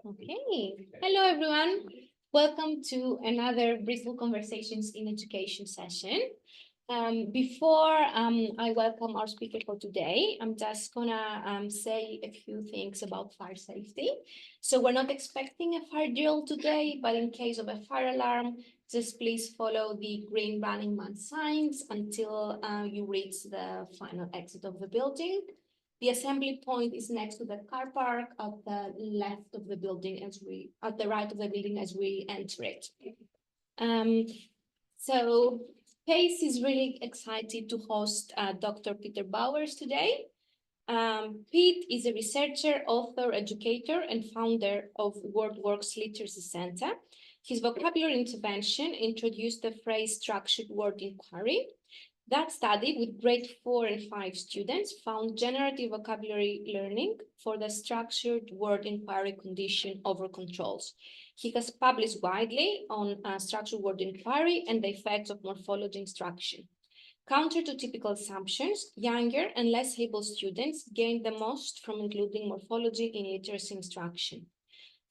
Okay, hello everyone. Welcome to another Bristol Conversations in Education session. Before I welcome our speaker for today, I'm just gonna say a few things about fire safety. So we're not expecting a fire drill today, but in case of a fire alarm, just please follow the green running man signs until you reach the final exit of the building. The assembly point is next to the car park at the left of the building at the right of the building as we enter it. So PACE is really excited to host Dr. Peter Bowers today. Pete is a researcher, author, educator, and founder of WordWorks Literacy Center. His vocabulary intervention introduced the phrase structured word inquiry. That study with grade 4 and 5 students found generative vocabulary learning for the structured word inquiry condition over controls. He has published widely on structured word inquiry and the effects of morphology instruction. Counter to typical assumptions, younger and less able students gained the most from including morphology in literacy instruction.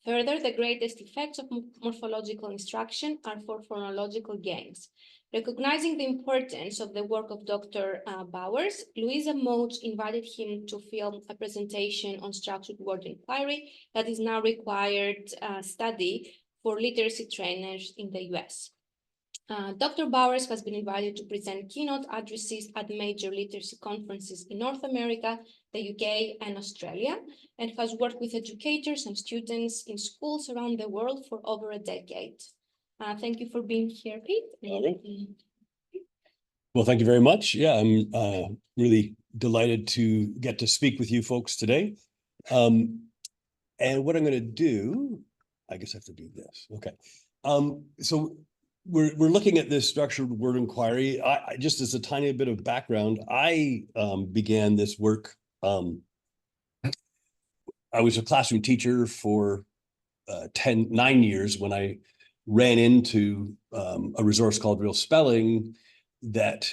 Further, the greatest effects of morphological instruction are for phonological gains. Recognizing the importance of the work of Dr. Bowers, Louisa Moats invited him to film a presentation on structured word inquiry that is now required study for literacy trainers in the US. Dr. Bowers has been invited to present keynote addresses at major literacy conferences in North America, the UK, and Australia, and has worked with educators and students in schools around the world for over a decade. Thank you for being here, Pete. Well, thank you very much. Yeah, I'm really delighted to get to speak with you folks today. And what I'm going to do, I guess I have to do this. Okay. So we're looking at this structured word inquiry. I just as a tiny bit of background, I began this work. I was a classroom teacher for 9 years when I ran into a resource called Real Spelling that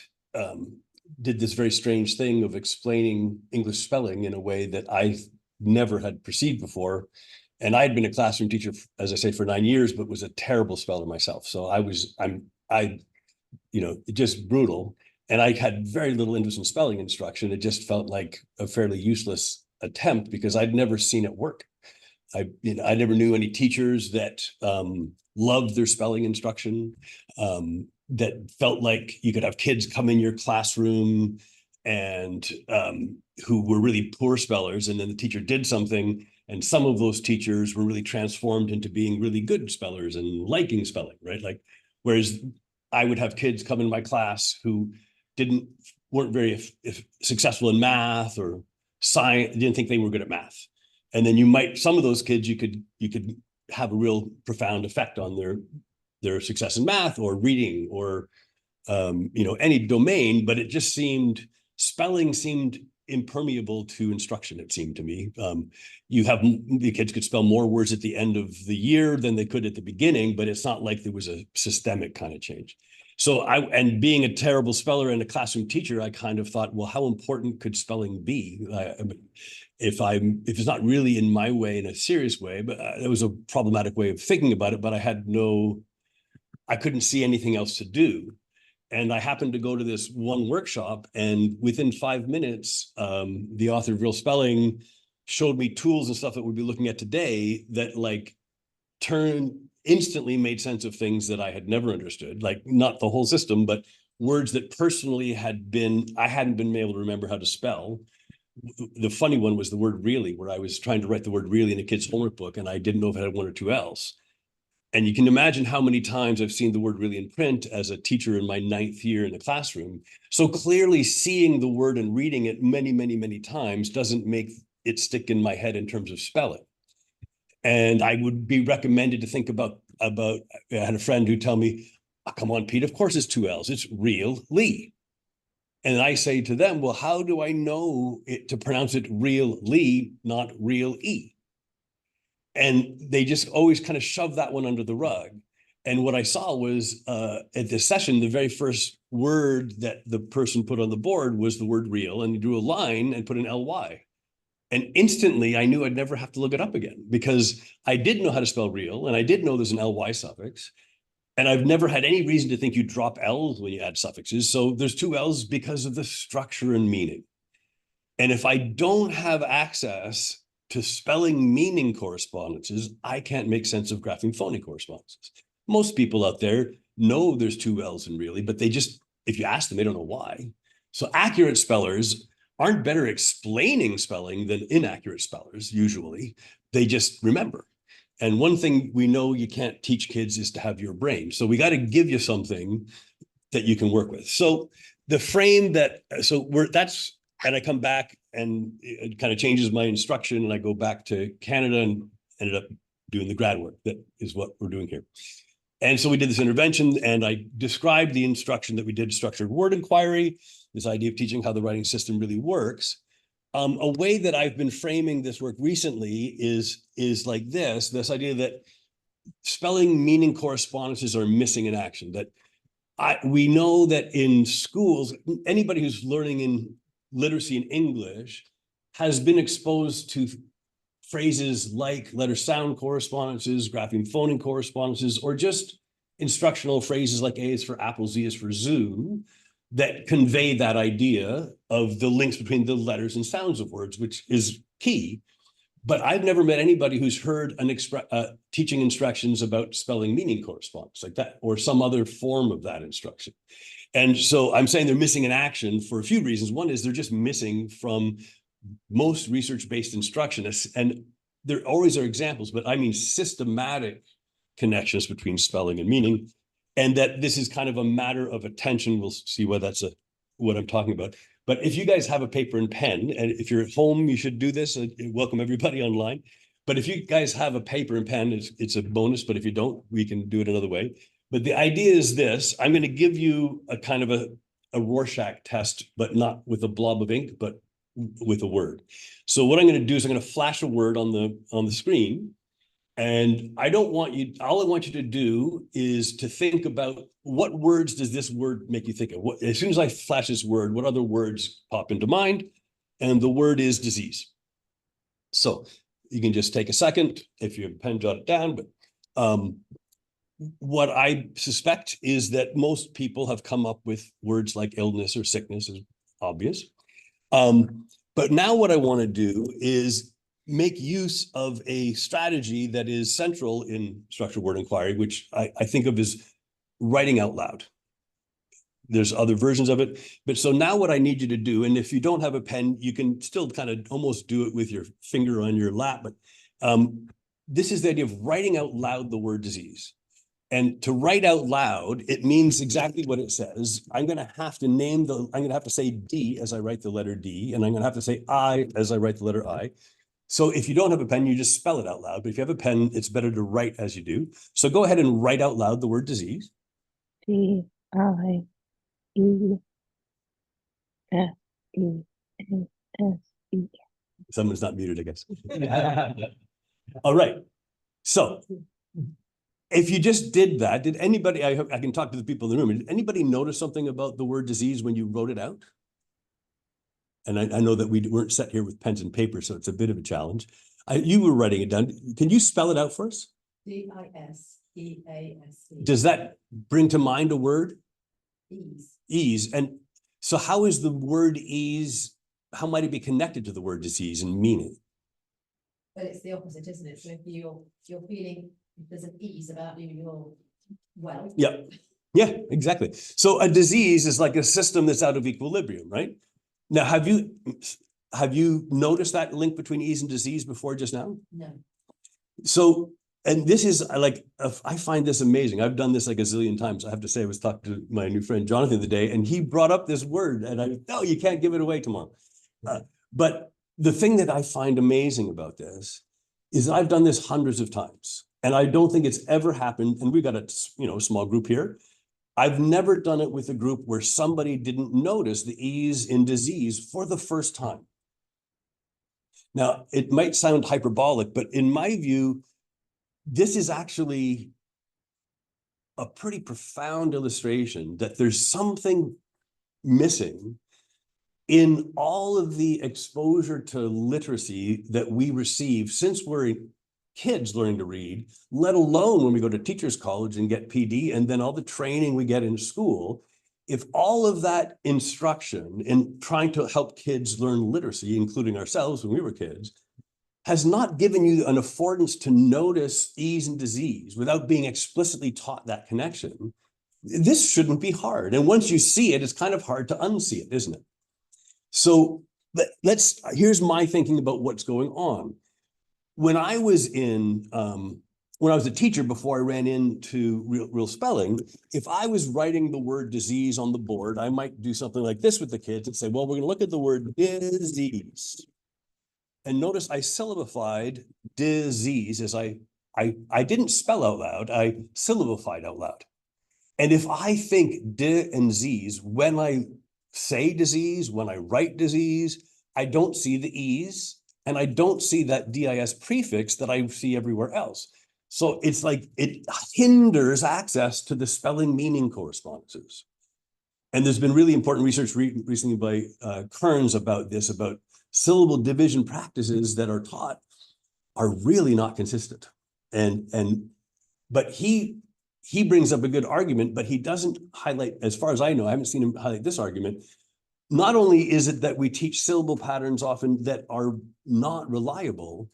did this very strange thing of explaining English spelling in a way that I never had perceived before. And I had been a classroom teacher, as I say, for 9 years, but was a terrible speller myself. So just brutal. And I had very little interest in spelling instruction. It just felt like a fairly useless attempt because I'd never seen it work. I never knew any teachers that loved their spelling instruction, that felt like you could have kids come in your classroom and who were really poor spellers, and then the teacher did something, and some of those teachers were really transformed into being really good spellers and liking spelling, right? Like, whereas I would have kids come in my class who weren't very successful in math or science, didn't think they were good at math. And then some of those kids, you could have a real profound effect on their success in math or reading or, any domain, but it just spelling seemed impermeable to instruction, it seemed to me. The kids could spell more words at the end of the year than they could at the beginning, but it's not like there was a systemic kind of change. So and being a terrible speller and a classroom teacher, I kind of thought, well, how important could spelling be? If it's not really in my way, in a serious way, but it was a problematic way of thinking about it, but I couldn't see anything else to do. And I happened to go to this one workshop, and within 5 minutes, the author of Real Spelling showed me tools and stuff that we'll be looking at today that instantly made sense of things that I had never understood, like not the whole system, but words that personally I hadn't been able to remember how to spell. The funny one was the word really, where I was trying to write the word really in a kid's homework book, and I didn't know if it had one or two L's. And you can imagine how many times I've seen the word really in print as a teacher in my 9th year in the classroom. So clearly seeing the word and reading it many, many, many times doesn't make it stick in my head in terms of spelling. And I would be recommended to think about I had a friend who tell me, oh, come on, Pete, of course it's 2 L's. It's really. And I say to them, well, how do I know to pronounce it really, not real E? And they just always kind of shove that one under the rug. And what I saw was at this session, the very first word that the person put on the board was the word real, and he drew a line and put an LY. And instantly I knew I'd never have to look it up again, because I did know how to spell real, and I did know there's an ly suffix. And I've never had any reason to think you drop L's when you add suffixes. So there's two L's because of the structure and meaning. And if I don't have access to spelling meaning correspondences, I can't make sense of grapheme phonic correspondences. Most people out there know there's two L's in really, but they just, if you ask them, they don't know why. So accurate spellers aren't better explaining spelling than inaccurate spellers, usually. They just remember. And one thing we know you can't teach kids is to have your brain. So we got to give you something that you can work with. So the frame that, that's, and I come back and it kind of changes my instruction, and I go back to Canada and ended up doing the grad work. That is what we're doing here. And so we did this intervention, and I described the instruction that we did, structured word inquiry, this idea of teaching how the writing system really works. A way that I've been framing this work recently is like this idea that spelling meaning correspondences are missing in action. That we know that in schools, anybody who's learning in literacy in English has been exposed to phrases like letter sound correspondences, grapheme phoneme correspondences, or just instructional phrases like A is for apple, Z is for zoo, that convey that idea of the links between the letters and sounds of words, which is key. But I've never met anybody who's heard teaching instructions about spelling meaning correspondence like that, or some other form of that instruction. And so I'm saying they're missing in action for a few reasons. One is they're just missing from most research-based instruction. And there always are examples, but I mean systematic connections between spelling and meaning. And that this is kind of a matter of attention. We'll see why that's what I'm talking about. But if you guys have a paper and pen, and if you're at home, you should do this. Welcome everybody online. But if you guys have a paper and pen, it's a bonus. But if you don't, we can do it another way. But the idea is this: I'm going to give you a kind of a Rorschach test, but not with a blob of ink, but with a word. So what I'm going to do is I'm going to flash a word on the screen. And I don't want you, all I want you to do is to think about what words does this word make you think of? As soon as I flash this word, what other words pop into mind? And the word is disease. So you can just take a second, if you have a pen, jot it down. But what I suspect is that most people have come up with words like illness or sickness, is obvious. But now what I want to do is make use of a strategy that is central in structured word inquiry, which I think of as writing out loud. There's other versions of it. But so now what I need you to do, and if you don't have a pen, you can still kind of almost do it with your finger on your lap. But this is the idea of writing out loud the word disease. And to write out loud, it means exactly what it says. I'm going to have to I'm going to have to say D as I write the letter D, and I'm going to have to say I as I write the letter I. So if you don't have a pen, you just spell it out loud. But if you have a pen, it's better to write as you do. So go ahead and write out loud the word disease. D-I-E-S-E-S-E. Someone's not muted, I guess. All right. So if you just did that, did anybody, I can talk to the people in the room, did anybody notice something about the word disease when you wrote it out? And I know that we weren't set here with pens and paper, so it's a bit of a challenge. You were writing it down. Can you spell it out for us? D-I-S-E-A-S-E. Does that bring to mind a word? Ease. Ease. And so how is the word ease, how might it be connected to the word disease and meaning? But it's the opposite, isn't it? So if you're feeling, if there's an ease about you, you're well. Yep. Yeah, exactly. So a disease is like a system that's out of equilibrium, right? Now, have you noticed that link between ease and disease before just now? No. So, and this is like, I find this amazing. I've done this like a zillion times. I have to say, I was talking to my new friend Jonathan the other day, and he brought up this word, and no, you can't give it away tomorrow. But the thing that I find amazing about this is I've done this hundreds of times, and I don't think it's ever happened. And we've got a small group here. I've never done it with a group where somebody didn't notice the ease in disease for the first time. Now, it might sound hyperbolic, but in my view, this is actually a pretty profound illustration that there's something missing in all of the exposure to literacy that we receive since we're kids learning to read, let alone when we go to teachers college and get PD, and then all the training we get in school, if all of that instruction in trying to help kids learn literacy, including ourselves when we were kids, has not given you an affordance to notice ease and disease without being explicitly taught that connection, this shouldn't be hard. And once you see it, it's kind of hard to unsee it, isn't it? So here's my thinking about what's going on. When I was a teacher before I ran into real spelling, if I was writing the word disease on the board, I might do something like this with the kids and say, well, we're going to look at the word disease. And notice I syllabified disease as I didn't spell out loud, I syllabified out loud. And if I think di and z's, when I say disease, when I write disease, I don't see the e's, and I don't see that dis prefix that I see everywhere else. So it's like it hinders access to the spelling meaning correspondences. And there's been really important research recently by Kearns about this, about syllable division practices that are taught are really not consistent. But he brings up a good argument, but he doesn't highlight, as far as I know, I haven't seen him highlight this argument. Not only is it that we teach syllable patterns often that are not reliable,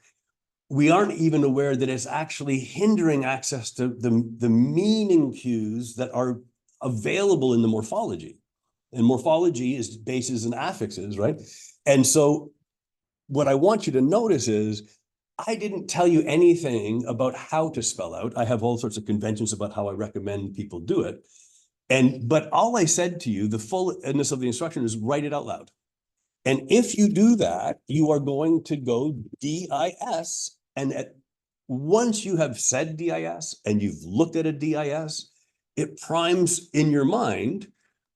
we aren't even aware that it's actually hindering access to the meaning cues that are available in the morphology. And morphology is bases and affixes, right? And so what I want you to notice is I didn't tell you anything about how to spell out. I have all sorts of conventions about how I recommend people do it. But all I said to you, the fullness of the instruction is write it out loud. And if you do that, you are going to go DIS. And once you have said DIS and you've looked at a DIS, it primes in your mind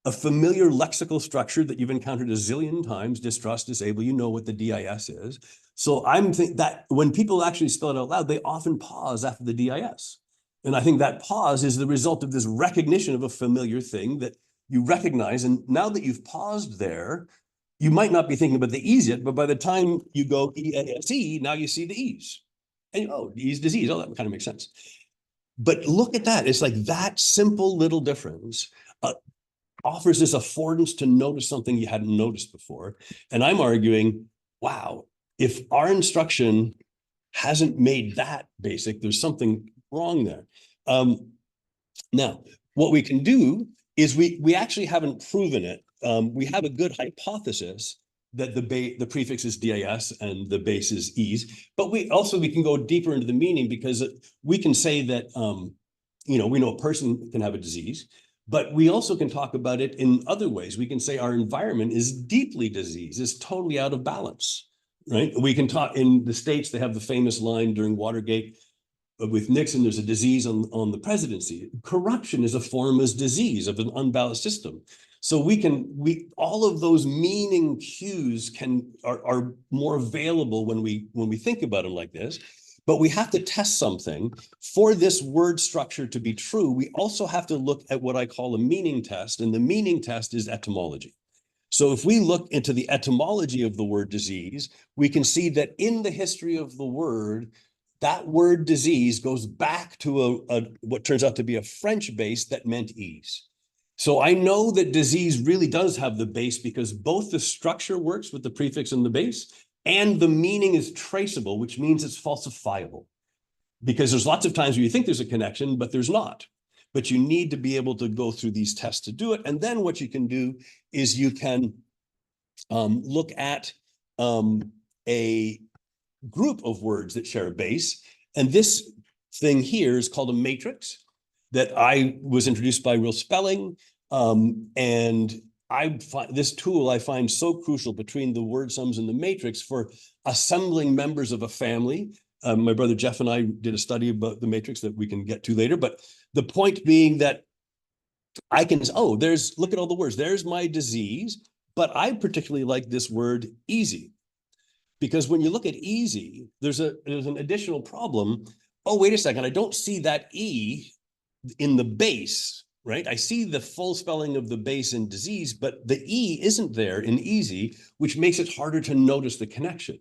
a familiar lexical structure that you've encountered a zillion times: distrust, disable, you know what the DIS is. So I'm thinking that when people actually spell it out loud, they often pause after the DIS. And I think that pause is the result of this recognition of a familiar thing that you recognize. And now that you've paused there, you might not be thinking about the E's yet, but by the time you go E-A-S-E, now you see the E's. And oh, E's disease, oh, that kind of makes sense. But look at that. It's like that simple little difference offers this affordance to notice something you hadn't noticed before. And I'm arguing, wow, if our instruction hasn't made that basic, there's something wrong there. Now, what we can do is we actually haven't proven it. We have a good hypothesis that the prefix is DIS and the base is E's, but we can go deeper into the meaning, because we can say that, we know a person can have a disease, but we also can talk about it in other ways. We can say our environment is deeply diseased, is totally out of balance, right? We can talk, in the States, they have the famous line during Watergate with Nixon, there's a disease on the presidency. Corruption is a form of disease of an unbalanced system. So all of those meaning cues are more available when we think about them like this. But we have to test something. For this word structure to be true, we also have to look at what I call a meaning test, and the meaning test is etymology. So if we look into the etymology of the word disease, we can see that in the history of the word, that word disease goes back to what turns out to be a French base that meant ease. So I know that disease really does have the base, because both the structure works with the prefix and the base, and the meaning is traceable, which means it's falsifiable. Because there's lots of times where you think there's a connection, but there's not. But you need to be able to go through these tests to do it. And then what you can do is you can look at a group of words that share a base. And this thing here is called a matrix, that I was introduced by Real Spelling. And I find this tool I find so crucial between the word sums and the matrix for assembling members of a family. My brother Jeff and I did a study about the matrix that we can get to later. But the point being that I can, look at all the words. There's my disease, but I particularly like this word easy. Because when you look at easy, there's an additional problem. Oh, wait a second, I don't see that E in the base. right? I see the full spelling of the base in disease, but the E isn't there in easy, which makes it harder to notice the connection,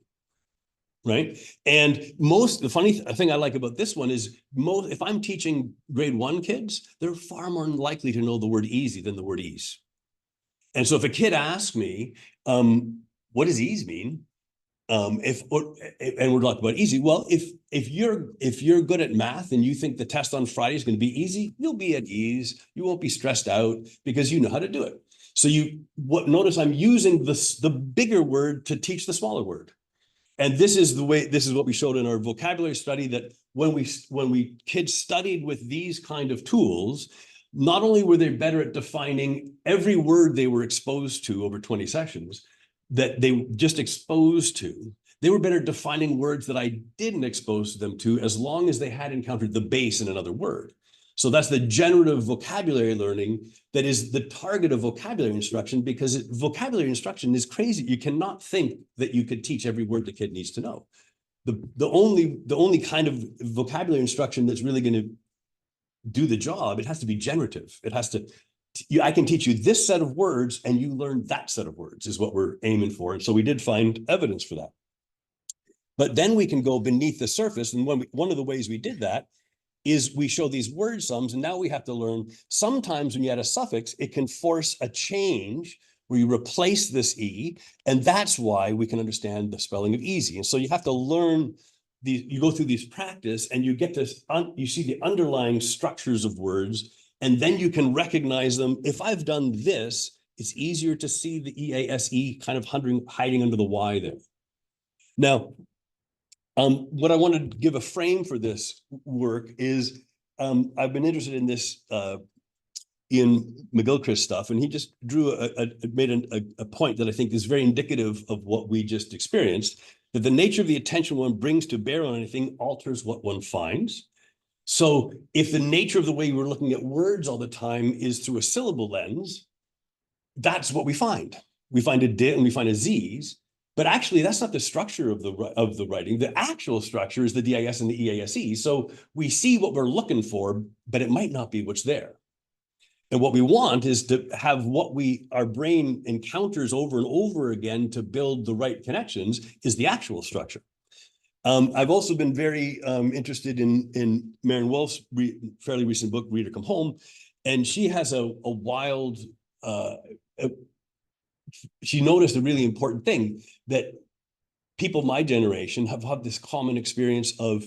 right? And the funny thing I like about this one is if I'm teaching grade 1 kids, they're far more likely to know the word easy than the word ease. And so if a kid asks me, what does ease mean? And we're talking about easy. Well, if you're good at math and you think the test on Friday is going to be easy, you'll be at ease. You won't be stressed out because you know how to do it. So notice I'm using the bigger word to teach the smaller word. And this is what we showed in our vocabulary study, that when kids studied with these kind of tools, not only were they better at defining every word they were exposed to over 20 sessions, that they just exposed to, they were better at defining words that I didn't expose them to, as long as they had encountered the base in another word. So that's the generative vocabulary learning that is the target of vocabulary instruction, because vocabulary instruction is crazy. You cannot think that you could teach every word the kid needs to know. The only kind of vocabulary instruction that's really going to do the job, it has to be generative. It has to, I can teach you this set of words and you learn that set of words, is what we're aiming for. And so we did find evidence for that. But then we can go beneath the surface. And one of the ways we did that is we show these word sums, and now we have to learn, sometimes when you add a suffix, it can force a change where you replace this E, and that's why we can understand the spelling of easy. And so you have to learn you go through these practice, and you get this, you see the underlying structures of words, and then you can recognize them. If I've done this, it's easier to see the EASE kind of hiding under the Y there. Now, what I want to give a frame for this work is, I've been interested in this Ian McGilchrist stuff, and he just made a point that I think is very indicative of what we just experienced, that the nature of the attention one brings to bear on anything alters what one finds. So if the nature of the way we're looking at words all the time is through a syllable lens, that's what we find. We find a dit and we find a z's, but actually that's not the structure of the writing. The actual structure is the DIS and the EASE. So we see what we're looking for, but it might not be what's there. And what we want is to have our brain encounters over and over again to build the right connections is the actual structure. I've also been very interested in Marion Wolf's fairly recent book, Reader Come Home, and she has a wild, she noticed a really important thing, that people my generation have had this common experience of,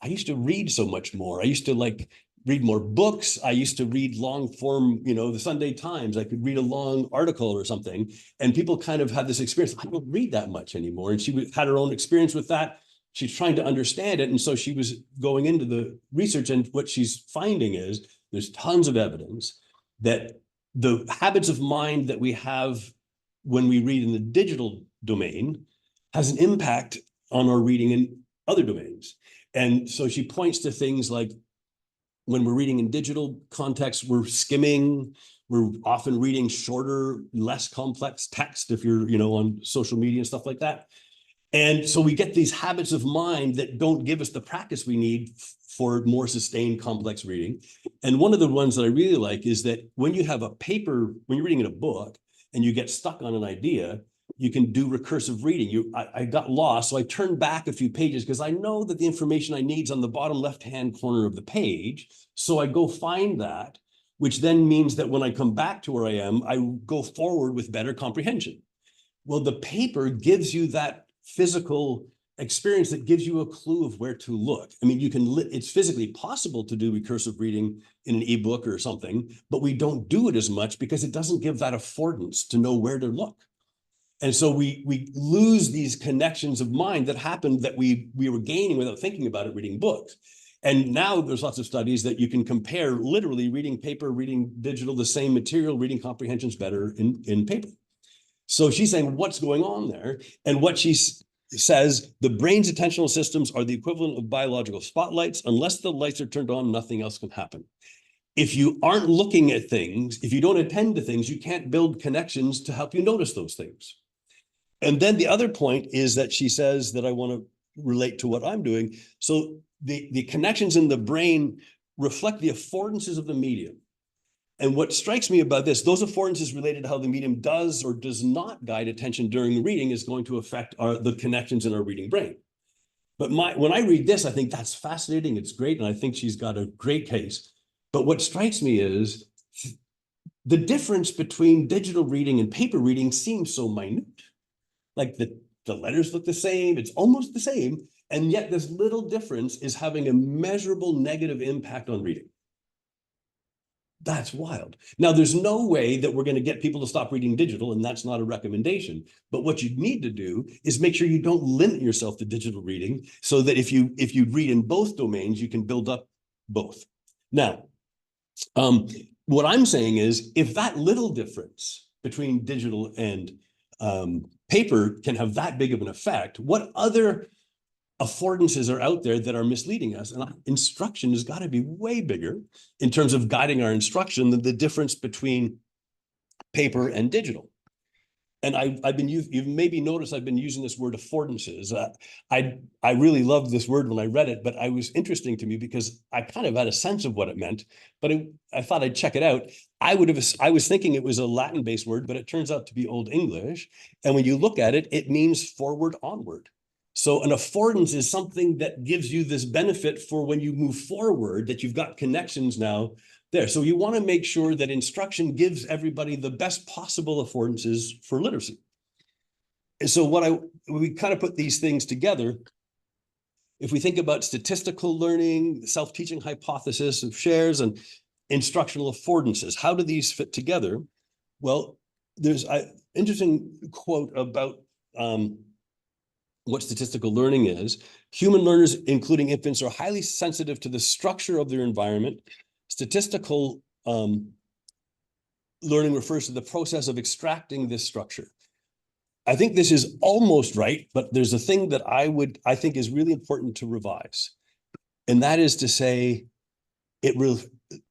I used to read so much more. I used to read more books. I used to read long form, the Sunday Times. I could read a long article or something. And people kind of had this experience. I don't read that much anymore. And she had her own experience with that. She's trying to understand it. And so she was going into the research, and what she's finding is there's tons of evidence that the habits of mind that we have when we read in the digital domain has an impact on our reading in other domains. And so she points to things like, when we're reading in digital context, we're skimming, we're often reading shorter, less complex text if you're, on social media and stuff like that. And so we get these habits of mind that don't give us the practice we need for more sustained complex reading. And one of the ones that I really like is that when you have a paper, when you're reading in a book and you get stuck on an idea, you can do recursive reading. I got lost, so I turned back a few pages because I know that the information I need is on the bottom left-hand corner of the page. So I go find that, which then means that when I come back to where I am, I go forward with better comprehension. Well, the paper gives you that physical experience that gives you a clue of where to look. I mean, it's physically possible to do recursive reading in an ebook or something, but we don't do it as much because it doesn't give that affordance to know where to look. And so we lose these connections of mind that happened, that we were gaining without thinking about it, reading books. And now there's lots of studies that you can compare literally reading paper, reading digital, the same material, reading comprehension's better in paper. So she's saying, what's going on there? And what she says, the brain's attentional systems are the equivalent of biological spotlights. Unless the lights are turned on, nothing else can happen. If you aren't looking at things, if you don't attend to things, you can't build connections to help you notice those things. And then the other point is that she says that I want to relate to what I'm doing. So the connections in the brain reflect the affordances of the medium. And what strikes me about this, those affordances related to how the medium does or does not guide attention during the reading is going to affect the connections in our reading brain. But when I read this, I think that's fascinating. It's great. And I think she's got a great case. But what strikes me is the difference between digital reading and paper reading seems so minute. Like the letters look the same. It's almost the same. And yet this little difference is having a measurable negative impact on reading. That's wild. Now, there's no way that we're going to get people to stop reading digital, and that's not a recommendation. But what you need to do is make sure you don't limit yourself to digital reading, so that if you read in both domains, you can build up both. Now, what I'm saying is, if that little difference between digital and paper can have that big of an effect, what other affordances are out there that are misleading us? And instruction has got to be way bigger in terms of guiding our instruction than the difference between paper and digital. And you've maybe noticed I've been using this word affordances. I really loved this word when I read it, but it was interesting to me because I kind of had a sense of what it meant, but I thought I'd check it out. I was thinking it was a Latin-based word, but it turns out to be Old English. And when you look at it, it means forward, onward. So an affordance is something that gives you this benefit for when you move forward, that you've got connections now there. So you want to make sure that instruction gives everybody the best possible affordances for literacy. And so we kind of put these things together. If we think about statistical learning, self-teaching hypothesis of shares, and instructional affordances, how do these fit together? Well, there's an interesting quote about what statistical learning is. Human learners, including infants, are highly sensitive to the structure of their environment. Statistical learning refers to the process of extracting this structure. I think this is almost right, but there's a thing that I think is really important to revise. And that is to say,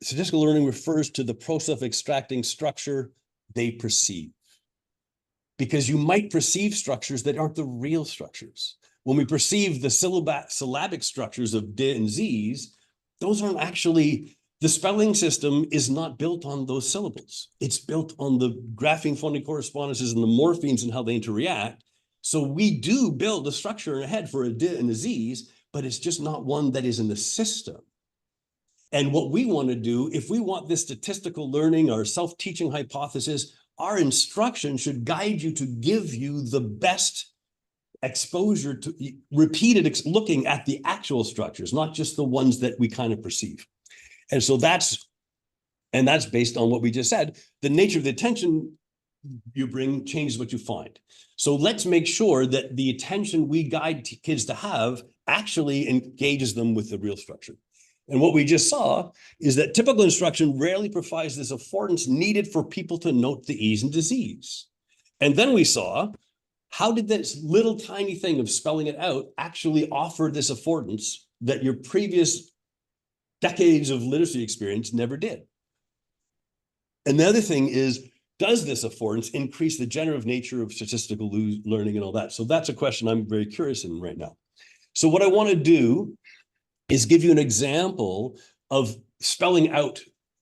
statistical learning refers to the process of extracting structure they perceive. Because you might perceive structures that aren't the real structures. When we perceive the syllabic structures of D and Z's, those aren't actually, the spelling system is not built on those syllables. It's built on the grapheme phonic correspondences and the morphemes and how they interact. So we do build a structure in a head for a D and a Z's, but it's just not one that is in the system. And what we want to do, if we want this statistical learning or self-teaching hypothesis, our instruction should guide you to give you the best exposure to repeated looking at the actual structures, not just the ones that we kind of perceive. And so that's based on what we just said. The nature of the attention you bring changes what you find. So let's make sure that the attention we guide kids to have actually engages them with the real structure. And what we just saw is that typical instruction rarely provides this affordance needed for people to note the E's and the Z's. And then we saw, how did this little tiny thing of spelling it out actually offer this affordance that your previous decades of literacy experience never did? And the other thing is, does this affordance increase the generative nature of statistical learning and all that? So that's a question I'm very curious in right now. So what I want to do is give you an example of spelling out,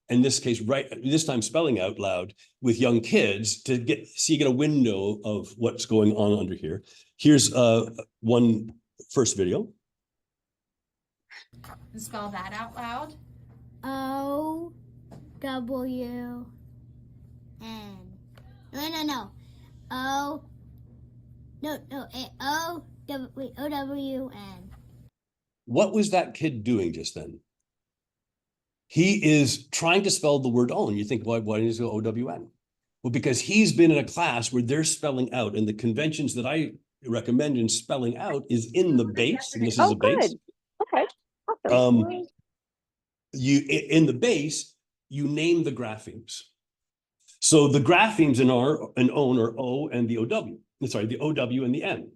in this case, this time spelling out loud with young kids to get a window of what's going on under here. Here's one first video. Spell that out loud. O-W-N. No. O-W-N. What was that kid doing just then? He is trying to spell the word own. You think, why does he go O-W-N? Well, because he's been in a class where they're spelling out, and the conventions that I recommend in spelling out is in the base, and this is a base. Okay, awesome. In the base, you name the graphemes. So the graphemes in own are O and the O-W. The O-W and the N.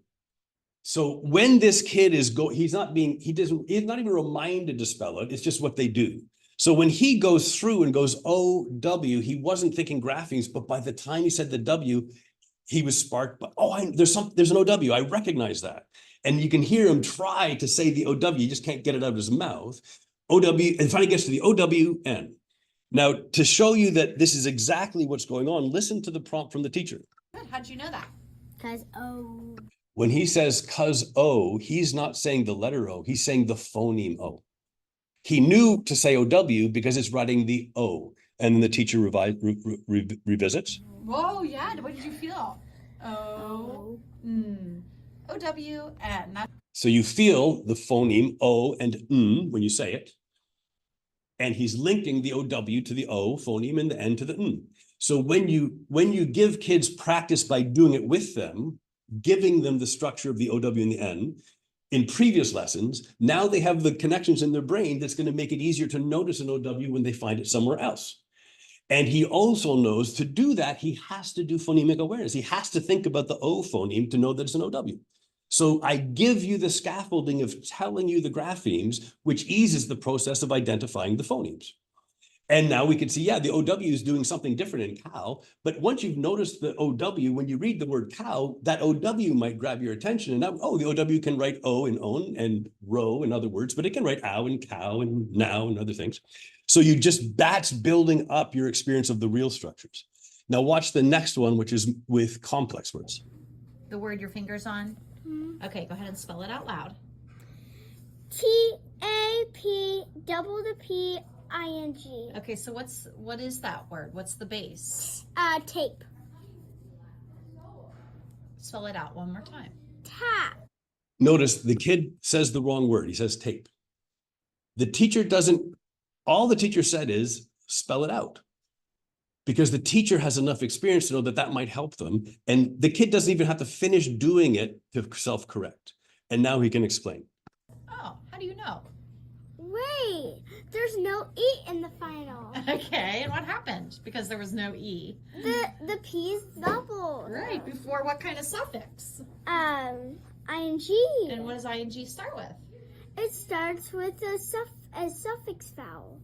So when this kid is he's not even reminded to spell it. It's just what they do. So when he goes through and goes O-W, he wasn't thinking graphemes, but by the time he said the W, he was sparked by, there's an O-W. I recognize that. And you can hear him try to say the O-W. He just can't get it out of his mouth. O-W, and finally gets to the O-W-N. Now, to show you that this is exactly what's going on, listen to the prompt from the teacher. Good. How'd you know that? Cause O. When he says cuz O, he's not saying the letter O, he's saying the phoneme O. He knew to say OW because it's writing the O. And then the teacher revisits. Whoa, yeah. What did you feel? O, O-W, N. So you feel the phoneme O and when you say it. And he's linking the OW to the O phoneme and the N to the N. So when you give kids practice by doing it with them, giving them the structure of the OW and the N in previous lessons, now they have the connections in their brain that's going to make it easier to notice an OW when they find it somewhere else. And he also knows to do that, he has to do phonemic awareness. He has to think about the O phoneme to know that it's an OW. So I give you the scaffolding of telling you the graphemes, which eases the process of identifying the phonemes. And now we can see, yeah, the OW is doing something different in cow, but once you've noticed the OW, when you read the word cow, that OW might grab your attention. And now, oh, the OW can write O and own and row in other words, but it can write ow and cow and now and other things. So that's building up your experience of the real structures. Now watch the next one, which is with complex words. The word your finger's on? Okay, go ahead and spell it out loud. T-A-P double the P-I-N-G. Okay, so what is that word? What's the base? Tape. Spell it out one more time. Tap. Notice the kid says the wrong word. He says tape. The teacher doesn't, all the teacher said is spell it out. Because the teacher has enough experience to know that that might help them. And the kid doesn't even have to finish doing it to self-correct. And now he can explain. Oh, how do you know? Wait, there's no E in the final. Okay, and what happened? Because there was no E. The P is doubled. Right, before what kind of suffix? ING. And what does ing start with? It starts with a suffix vowel.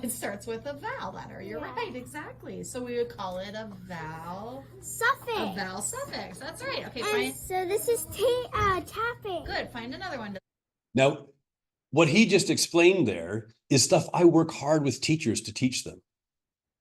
It starts with a vowel letter. You're right, exactly. So we would call it a vowel. Suffix. A vowel suffix. That's right. Okay, And fine. so this is tapping. Good. Find another one. Now, what he just explained there is stuff I work hard with teachers to teach them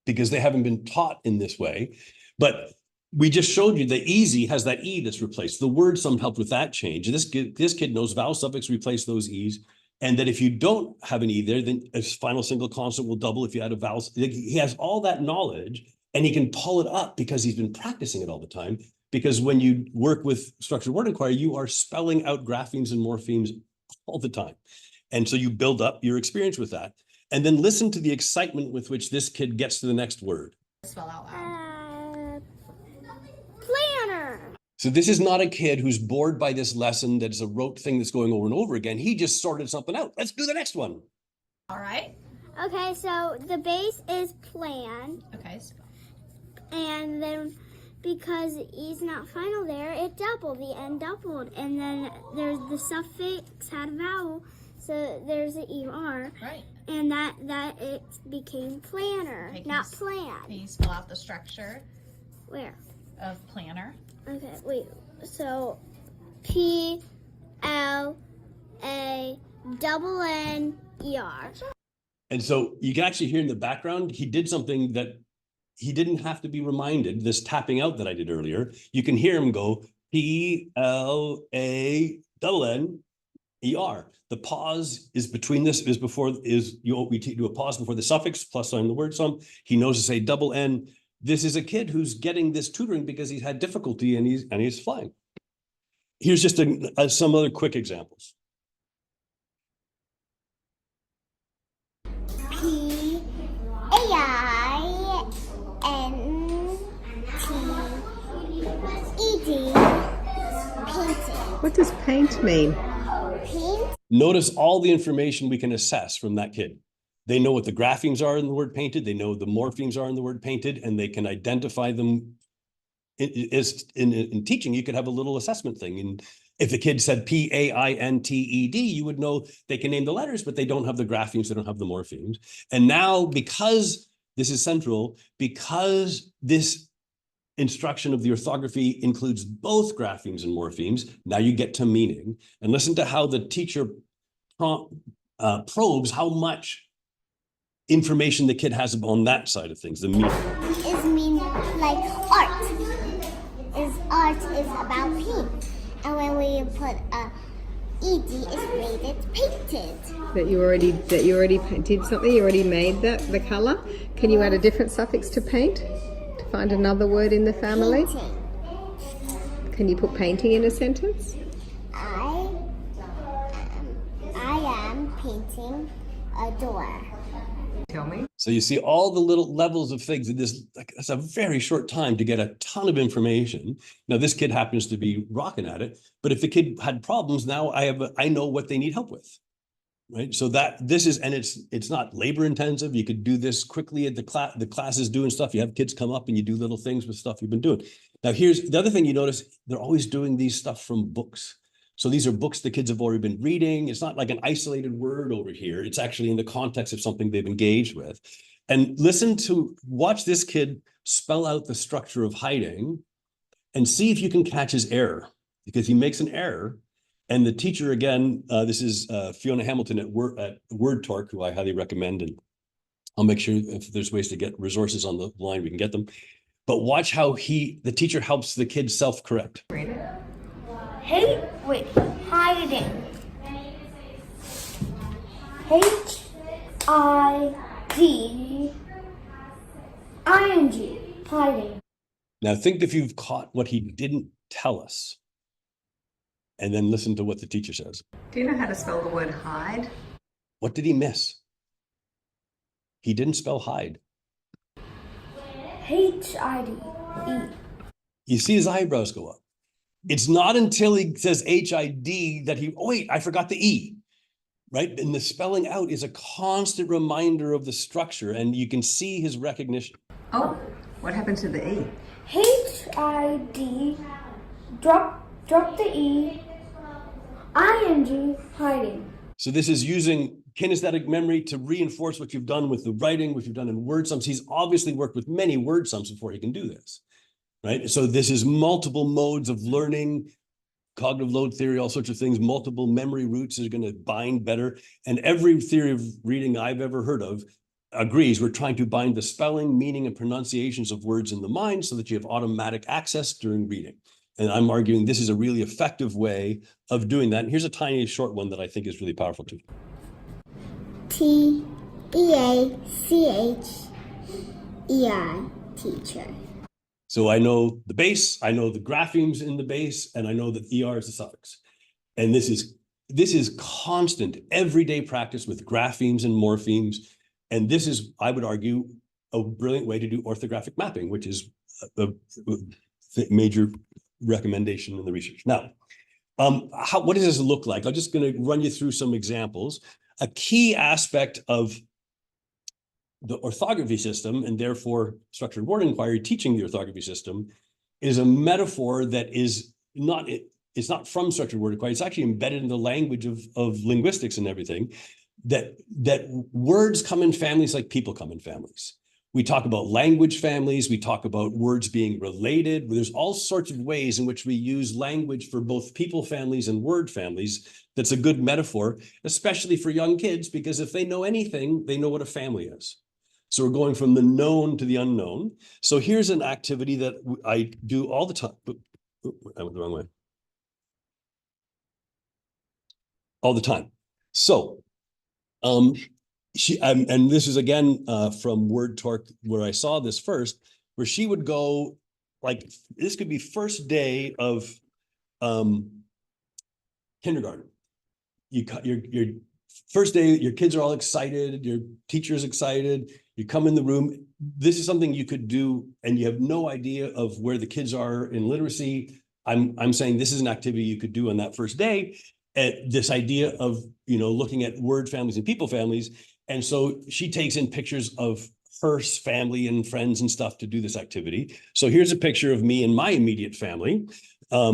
because they haven't been taught in this way. But we just showed you the easy has that E that's replaced. The word sum helped with that change. This kid knows vowel suffix replace those E's. And that if you don't have an E there, then a final single consonant will double if you add a vowel. He has all that knowledge and he can pull it up because he's been practicing it all the time. Because when you work with structured word inquiry, you are spelling out graphemes and morphemes all the time. And so you build up your experience with that. And then listen to the excitement with which this kid gets to the next word. Spell out loud. Planner. So this is not a kid who's bored by this lesson that's a rote thing that's going over and over again. He just sorted something out. Let's do the next one. All right. Okay, so the base is plan. Okay. And then because E's not final there, it doubled. The N doubled. And then there's the suffix had a vowel. So there's an ER. Right. And that it became planner, Okay, not Can plan. you spell out the structure Where? of planner? Okay, wait. So P L A double N E R. And so you can actually hear in the background, he did something that he didn't have to be reminded, this tapping out that I did earlier. You can hear him go P-L-A-N-N-E-R. The pause is between this, we do a pause before the suffix plus sign the word sum. He knows to say double N. This is a kid who's getting this tutoring because he's had difficulty and he's flying. Here's just some other quick examples. P-A-I-N-T-E-D. Painted. What does paint mean? Paint. Notice all the information we can assess from that kid. They know what the graphemes are in the word painted. They know the morphemes are in the word painted, and they can identify them. In teaching, you could have a little assessment thing. And if the kid said P-A-I-N-T-E-D, you would know they can name the letters, but they don't have the graphemes, they don't have the morphemes. And now, because this is central, because this instruction of the orthography includes both graphemes and morphemes, now you get to meaning. And listen to how the teacher probes how much information the kid has on that side of things, the meaning. Is mean like art. Art is about paint. And when we put a ed, it's made it painted. That you already did something. You already made the color. Can you add a different suffix to paint to find another word in the family? Painting. Can you put painting in a sentence? I am painting a door. Tell me. So you see all the little levels of things in this, like, that's a very short time to get a ton of information. Now, this kid happens to be rocking at it, but if the kid had problems, now I know what they need help with, right? So it's not labor intensive. You could do this quickly at the class is doing stuff. You have kids come up and you do little things with stuff you've been doing. Now, here's the other thing you notice, they're always doing these stuff from books. So these are books the kids have already been reading. It's not like an isolated word over here. It's actually in the context of something they've engaged with. And watch this kid spell out the structure of hiding and see if you can catch his error, because he makes an error. And the teacher, again, this is Fiona Hamilton at WordTorque, who I highly recommend. And I'll make sure if there's ways to get resources on the line, we can get them. But watch how the teacher helps the kid self-correct. Hiding. Hiding. Hiding. Now think if you've caught what he didn't tell us, and then listen to what the teacher says. Do you know how to spell the word hide? What did he miss? He didn't spell hide. H-I-D-E. You see his eyebrows go up. It's not until he says H-I-D that I forgot the E, right? And the spelling out is a constant reminder of the structure, and you can see his recognition. Oh, what happened to the E? H-I-D, drop the E, I-N-G, hiding. So this is using kinesthetic memory to reinforce what you've done with the writing, what you've done in word sums. He's obviously worked with many word sums before he can do this. Right. So this is multiple modes of learning, cognitive load theory, all sorts of things, multiple memory routes are going to bind better. And every theory of reading I've ever heard of agrees we're trying to bind the spelling, meaning, and pronunciations of words in the mind so that you have automatic access during reading. And I'm arguing this is a really effective way of doing that. And here's a tiny short one that I think is really powerful too. T-E-A-C-H-E-R, teacher. So I know the base, I know the graphemes in the base, and I know that ER is the suffix. And this is constant everyday practice with graphemes and morphemes. And this is, I would argue, a brilliant way to do orthographic mapping, which is a major recommendation in the research. Now, what does this look like? I'm just going to run you through some examples. A key aspect of the orthography system, and therefore structured word inquiry teaching the orthography system, is a metaphor that is not, it's not from structured word inquiry. It's actually embedded in the language of linguistics and everything, that words come in families like people come in families. We talk about language families. We talk about words being related. There's all sorts of ways in which we use language for both people families and word families. That's a good metaphor, especially for young kids, because if they know anything, they know what a family is. So we're going from the known to the unknown. So here's an activity that I do all the time. I went the wrong way. All the time. So, and this is again from WordTorque, where I saw this first, where she would go, like, this could be first day of kindergarten. Your first day, your kids are all excited, your teacher's excited, you come in the room. This is something you could do, and you have no idea of where the kids are in literacy. I'm saying this is an activity you could do on that first day. This idea of, looking at word families and people families. And so she takes in pictures of her family and friends and stuff to do this activity. So here's a picture of me and my immediate family. So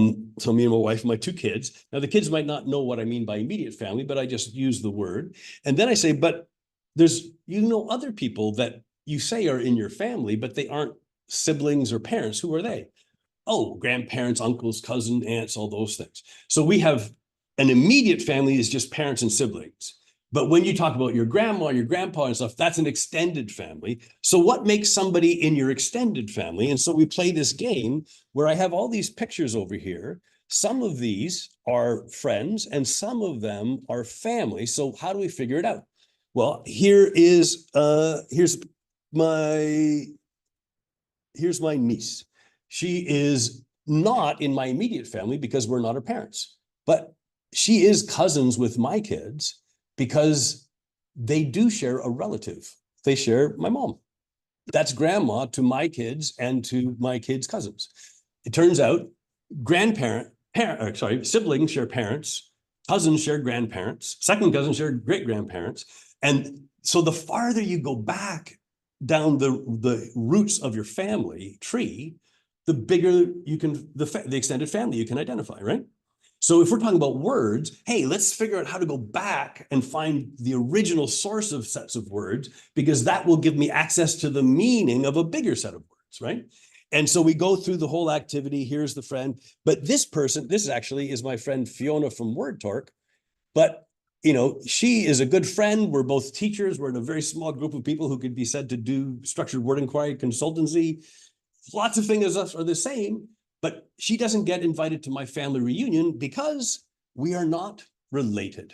me and my wife and my two kids. Now the kids might not know what I mean by immediate family, but I just use the word. And then I say, but there's, other people that you say are in your family, but they aren't siblings or parents. Who are they? Oh, grandparents, uncles, cousins, aunts, all those things. So we have an immediate family is just parents and siblings. But when you talk about your grandma, your grandpa and stuff, that's an extended family. So what makes somebody in your extended family? And so we play this game where I have all these pictures over here. Some of these are friends and some of them are family. So how do we figure it out? Well, here's my niece. She is not in my immediate family because we're not her parents, but she is cousins with my kids because they do share a relative. They share my mom. That's grandma to my kids and to my kids' cousins. It turns out siblings share parents, cousins share grandparents, second cousins share great-grandparents. And so the farther you go back down the roots of your family tree, the bigger you can, the extended family you can identify, right? So if we're talking about words, hey, let's figure out how to go back and find the original source of sets of words, because that will give me access to the meaning of a bigger set of words, right? And so we go through the whole activity. Here's the friend, but this actually is my friend Fiona from WordTalk, but you know, she is a good friend. We're both teachers. We're in a very small group of people who could be said to do structured word inquiry consultancy. Lots of things are the same, but she doesn't get invited to my family reunion because we are not related.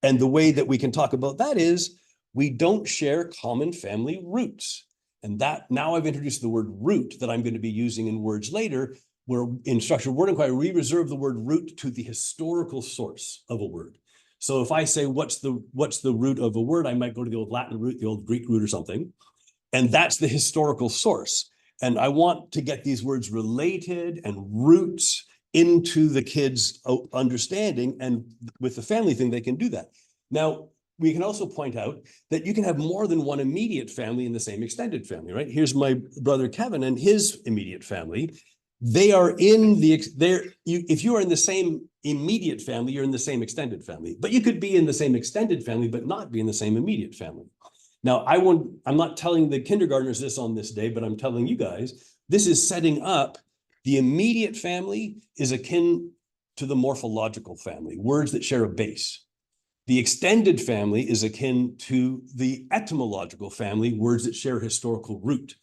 And the way that we can talk about that is we don't share common family roots. And that now I've introduced the word root that I'm going to be using in words later, where in structured word inquiry, we reserve the word root to the historical source of a word. So if I say, what's the root of a word, I might go to the old Latin root, the old Greek root or something. And that's the historical source. And I want to get these words related and roots into the kids' understanding. And with the family thing, they can do that. Now, we can also point out that you can have more than one immediate family in the same extended family, right? Here's my brother Kevin and his immediate family. They are in if you are in the same immediate family, you're in the same extended family. But you could be in the same extended family, but not be in the same immediate family. Now, I'm not telling the kindergartners this on this day, but I'm telling you guys, this is setting up the immediate family is akin to the morphological family, words that share a base. The extended family is akin to the etymological family, words that share historical root.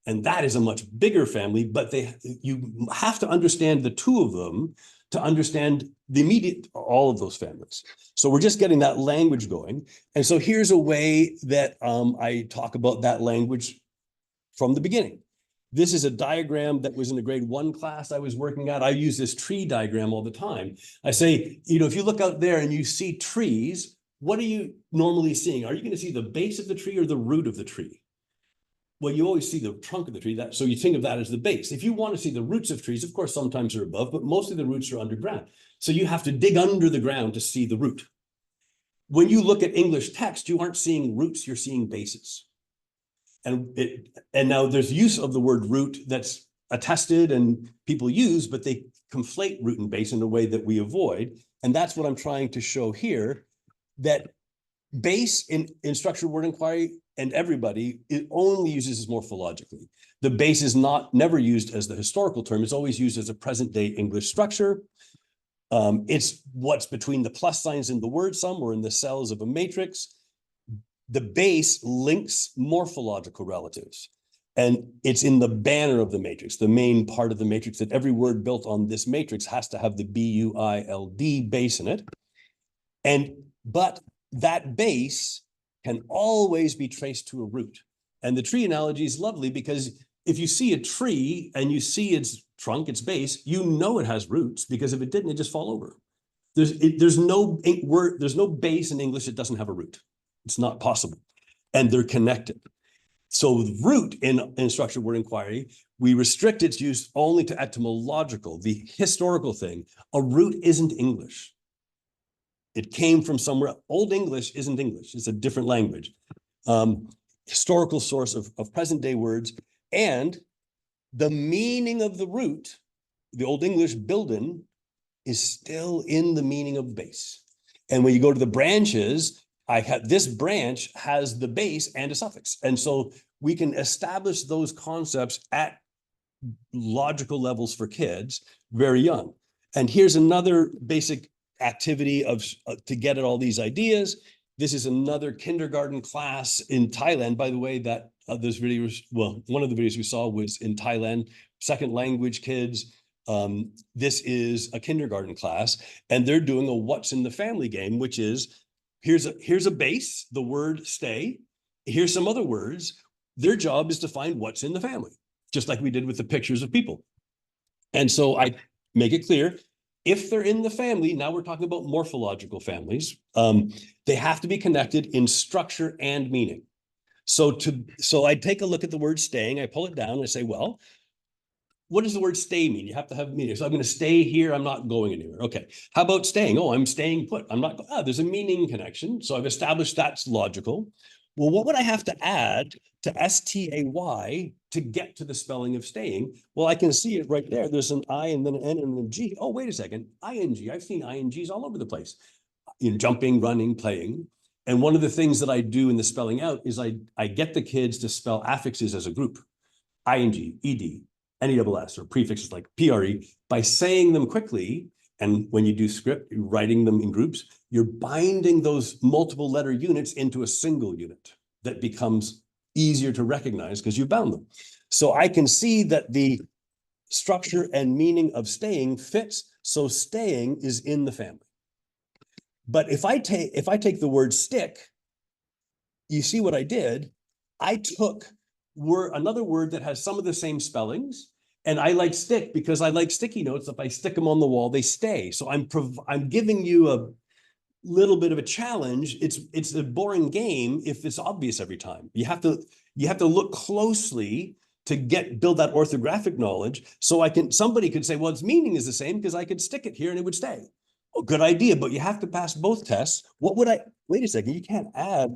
And that is a much bigger family, but you have to understand the two of them to understand the immediate, all of those families. So we're just getting that language going. And so here's a way that I talk about that language from the beginning. This is a diagram that was in a grade 1 class I was working at. I use this tree diagram all the time. I say, you know, if you look out there and you see trees, what are you normally seeing? Are you going to see the base of the tree or the root of the tree? Well, you always see the trunk of the tree, so you think of that as the base. If you want to see the roots of trees, of course, sometimes they're above, but mostly the roots are underground. So you have to dig under the ground to see the root. When you look at English text, you aren't seeing roots, you're seeing bases. And now there's use of the word root that's attested and people use, but they conflate root and base in a way that we avoid. And that's what I'm trying to show here, that base in structured word inquiry and everybody, it only uses this morphologically. The base is never used as the historical term. It's always used as a present day English structure. It's what's between the plus signs in the word sum or in the cells of a matrix. The base links morphological relatives. And it's in the banner of the matrix, the main part of the matrix, that every word built on this matrix has to have the BUILD base in it. But that base can always be traced to a root. And the tree analogy is lovely because if you see a tree and you see its trunk, its base, you know it has roots, because if it didn't, it'd just fall over. There's no base in English that doesn't have a root. It's not possible. And they're connected. So the root in structured word inquiry, we restrict its use only to etymological, the historical thing. A root isn't English. It came from somewhere. Old English isn't English. It's a different language. Historical source of present day words, and the meaning of the root, the Old English building, is still in the meaning of base. And when you go to the branches, this branch has the base and a suffix. And so we can establish those concepts at logical levels for kids very young. And here's another basic activity to get at all these ideas. This is another kindergarten class in Thailand. By the way, that this video was, well, one of the videos we saw was in Thailand, second language kids. This is a kindergarten class, and they're doing a what's in the family game, which is here's a base, the word stay. Here's some other words. Their job is to find what's in the family, just like we did with the pictures of people. And so I make it clear, if they're in the family, now we're talking about morphological families, they have to be connected in structure and meaning. So I take a look at the word staying, I pull it down and I say, well, what does the word stay mean? You have to have meaning. So I'm going to stay here. I'm not going anywhere. Okay. How about staying? Oh, I'm staying put. I'm not. There's a meaning connection. So I've established that's logical. Well, what would I have to add to S-T-A-Y to get to the spelling of staying? Well, I can see it right there. There's an I and then an N and then a G. Oh, wait a second. ING. I've seen INGs all over the place. You know, jumping, running, playing. And one of the things that I do in the spelling out is I get the kids to spell affixes as a group. ING, ED, NESS, or prefixes like PRE, by saying them quickly. And when you do script, you're writing them in groups, you're binding those multiple letter units into a single unit that becomes easier to recognize because you've bound them. So I can see that the structure and meaning of staying fits. So staying is in the family. But if I take the word stick, you see what I did? I took another word that has some of the same spellings, and I like stick because I like sticky notes. If I stick them on the wall, they stay. So I'm giving you a little bit of a challenge. It's a boring game if it's obvious every time. You have to look closely to build that orthographic knowledge. So somebody could say, well, its meaning is the same because I could stick it here and it would stay. Oh, good idea, but you have to pass both tests. Wait a second, you can't add.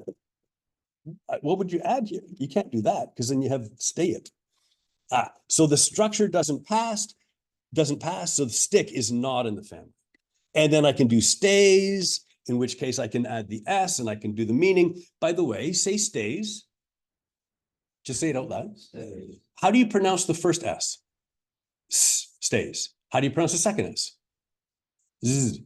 What would you add here? You can't do that because then you have stay it. So the structure doesn't pass, so the stick is not in the family. And then I can do stays, in which case I can add the S and I can do the meaning. By the way, say stays. Just say it out loud. Stays. How do you pronounce the first S? Stays. How do you pronounce the second S? Zzz.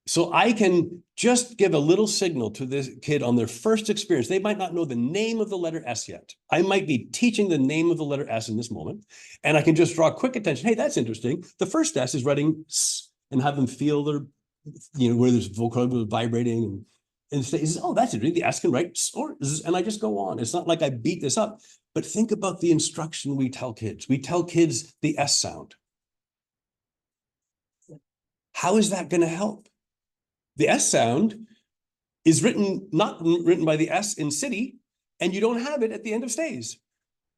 So I can just give a little signal to this kid on their first experience. They might not know the name of the letter S yet. I might be teaching the name of the letter S in this moment, and I can just draw quick attention. Hey, that's interesting. The first S is writing S, and have them feel their, where there's vocabulary vibrating and say, oh, that's interesting. The S can write S or Z, and I just go on. It's not like I beat this up, but think about the instruction we tell kids. We tell kids the S sound. How is that going to help? The S sound is not written by the S in city, and you don't have it at the end of stays.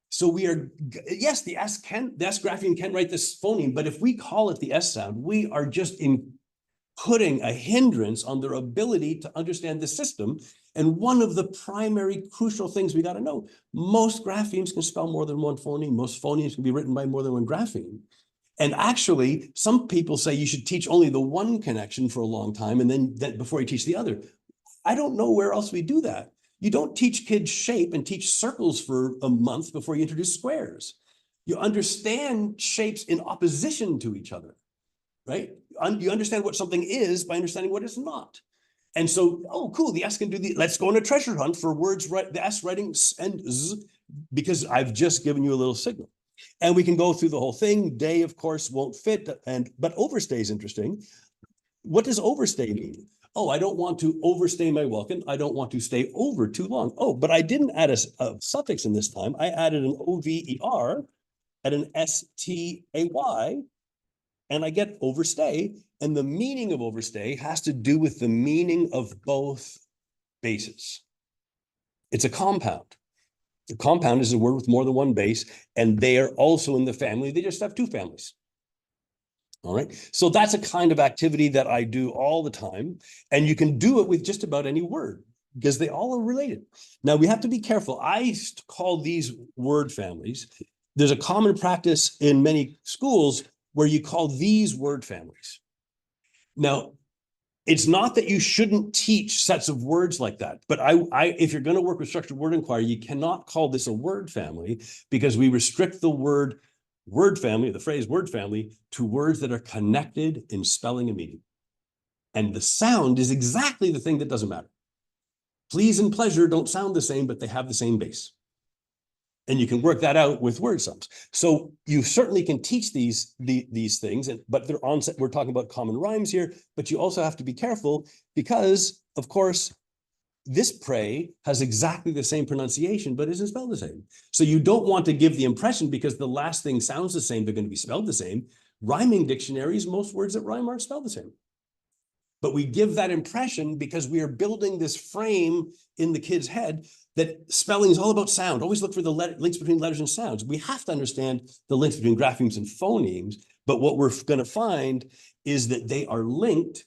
So yes, the S grapheme can write this phoneme, but if we call it the S sound, we are just putting a hindrance on their ability to understand the system. And one of the primary crucial things we got to know, most graphemes can spell more than one phoneme. Most phonemes can be written by more than one grapheme. And actually, some people say you should teach only the one connection for a long time and then before you teach the other. I don't know where else we do that. You don't teach kids shape and teach circles for a month before you introduce squares. You understand shapes in opposition to each other, right? You understand what something is by understanding what it's not. And so, oh, cool, the S can do let's go on a treasure hunt for words, the S writing S and Z, because I've just given you a little signal. And we can go through the whole thing. Day, of course, won't fit, but overstay is interesting. What does overstay mean? Oh, I don't want to overstay my welcome. I don't want to stay over too long. Oh, but I didn't add a suffix in this time. I added an O-V-E-R and an S-T-A-Y, and I get overstay. And the meaning of overstay has to do with the meaning of both bases. It's a compound. The compound is a word with more than one base, and they are also in the family. They just have two families. All right. So that's a kind of activity that I do all the time. And you can do it with just about any word because they all are related. Now, we have to be careful. I call these word families. There's a common practice in many schools where you call these word families. Now, it's not that you shouldn't teach sets of words like that, but if you're going to work with structured word inquiry, you cannot call this a word family because we restrict the word family, the phrase word family, to words that are connected in spelling and meaning. And the sound is exactly the thing that doesn't matter. Please and pleasure don't sound the same, but they have the same base. And you can work that out with word sums. So you certainly can teach these things, but they're we're talking about common rhymes here, but you also have to be careful because, of course, this pray has exactly the same pronunciation, but isn't spelled the same. So you don't want to give the impression because the last thing sounds the same, they're going to be spelled the same. Rhyming dictionaries, most words that rhyme aren't spelled the same. But we give that impression because we are building this frame in the kid's head that spelling is all about sound. Always look for the links between letters and sounds. We have to understand the links between graphemes and phonemes, but what we're going to find is that they are linked.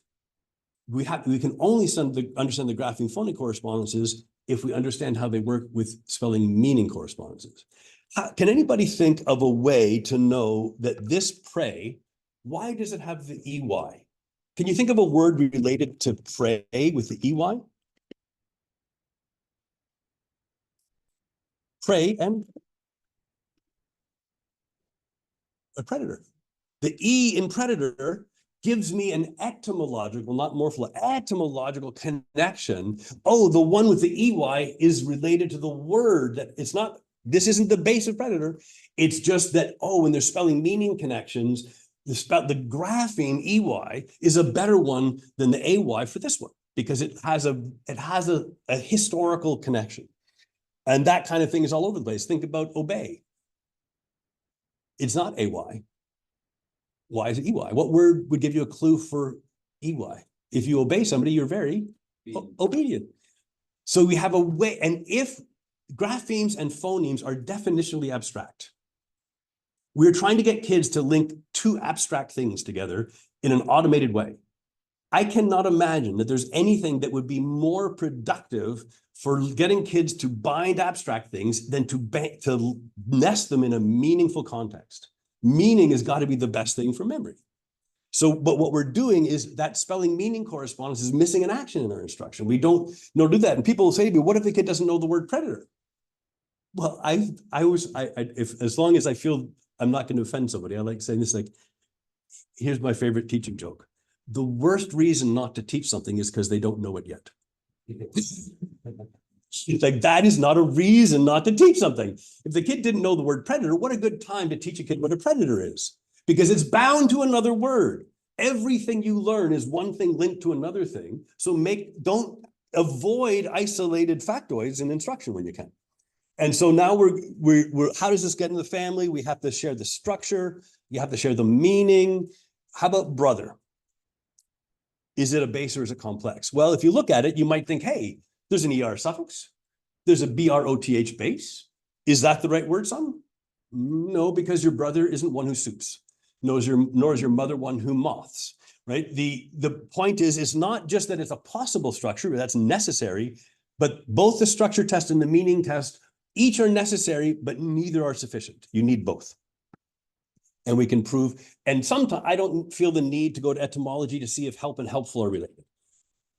We can only understand the grapheme phoneme correspondences if we understand how they work with spelling meaning correspondences. Can anybody think of a way to know that this pray, why does it have the EY? Can you think of a word related to pray with the EY? Prey and a predator. The E in predator gives me an etymological, not morphological, etymological connection. Oh, the one with the EY is related to the word that it's not, this isn't the base of predator. It's just that, oh, when they're spelling meaning connections, the grapheme EY is a better one than the AY for this one because it has a historical connection. And that kind of thing is all over the place. Think about obey. It's not AY. Why is it EY? What word would give you a clue for EY? If you obey somebody, you're very obedient. So we have a way, and if graphemes and phonemes are definitionally abstract, we're trying to get kids to link two abstract things together in an automated way. I cannot imagine that there's anything that would be more productive for getting kids to bind abstract things than to nest them in a meaningful context. Meaning has got to be the best thing for memory. So, but what we're doing is that spelling meaning correspondence is missing an action in our instruction. We don't do that. And people will say to me, what if the kid doesn't know the word predator? Well, if as long as I feel I'm not going to offend somebody, I like saying this, like, here's my favorite teaching joke. The worst reason not to teach something is because they don't know it yet. It's like, that is not a reason not to teach something. If the kid didn't know the word predator, what a good time to teach a kid what a predator is, because it's bound to another word. Everything you learn is one thing linked to another thing. So don't avoid isolated factoids in instruction when you can. And so now we're how does this get in the family? We have to share the structure. You have to share the meaning. How about brother? Is it a base or is it complex? Well, if you look at it, you might think, hey, there's an ER suffix. There's a BROTH base. Is that the right word, son? No, because your brother isn't one who soups, nor is your mother one who moths, right? The point is, it's not just that it's a possible structure, that's necessary, but both the structure test and the meaning test, each are necessary, but neither are sufficient. You need both. And we can prove, and sometimes I don't feel the need to go to etymology to see if help and helpful are related.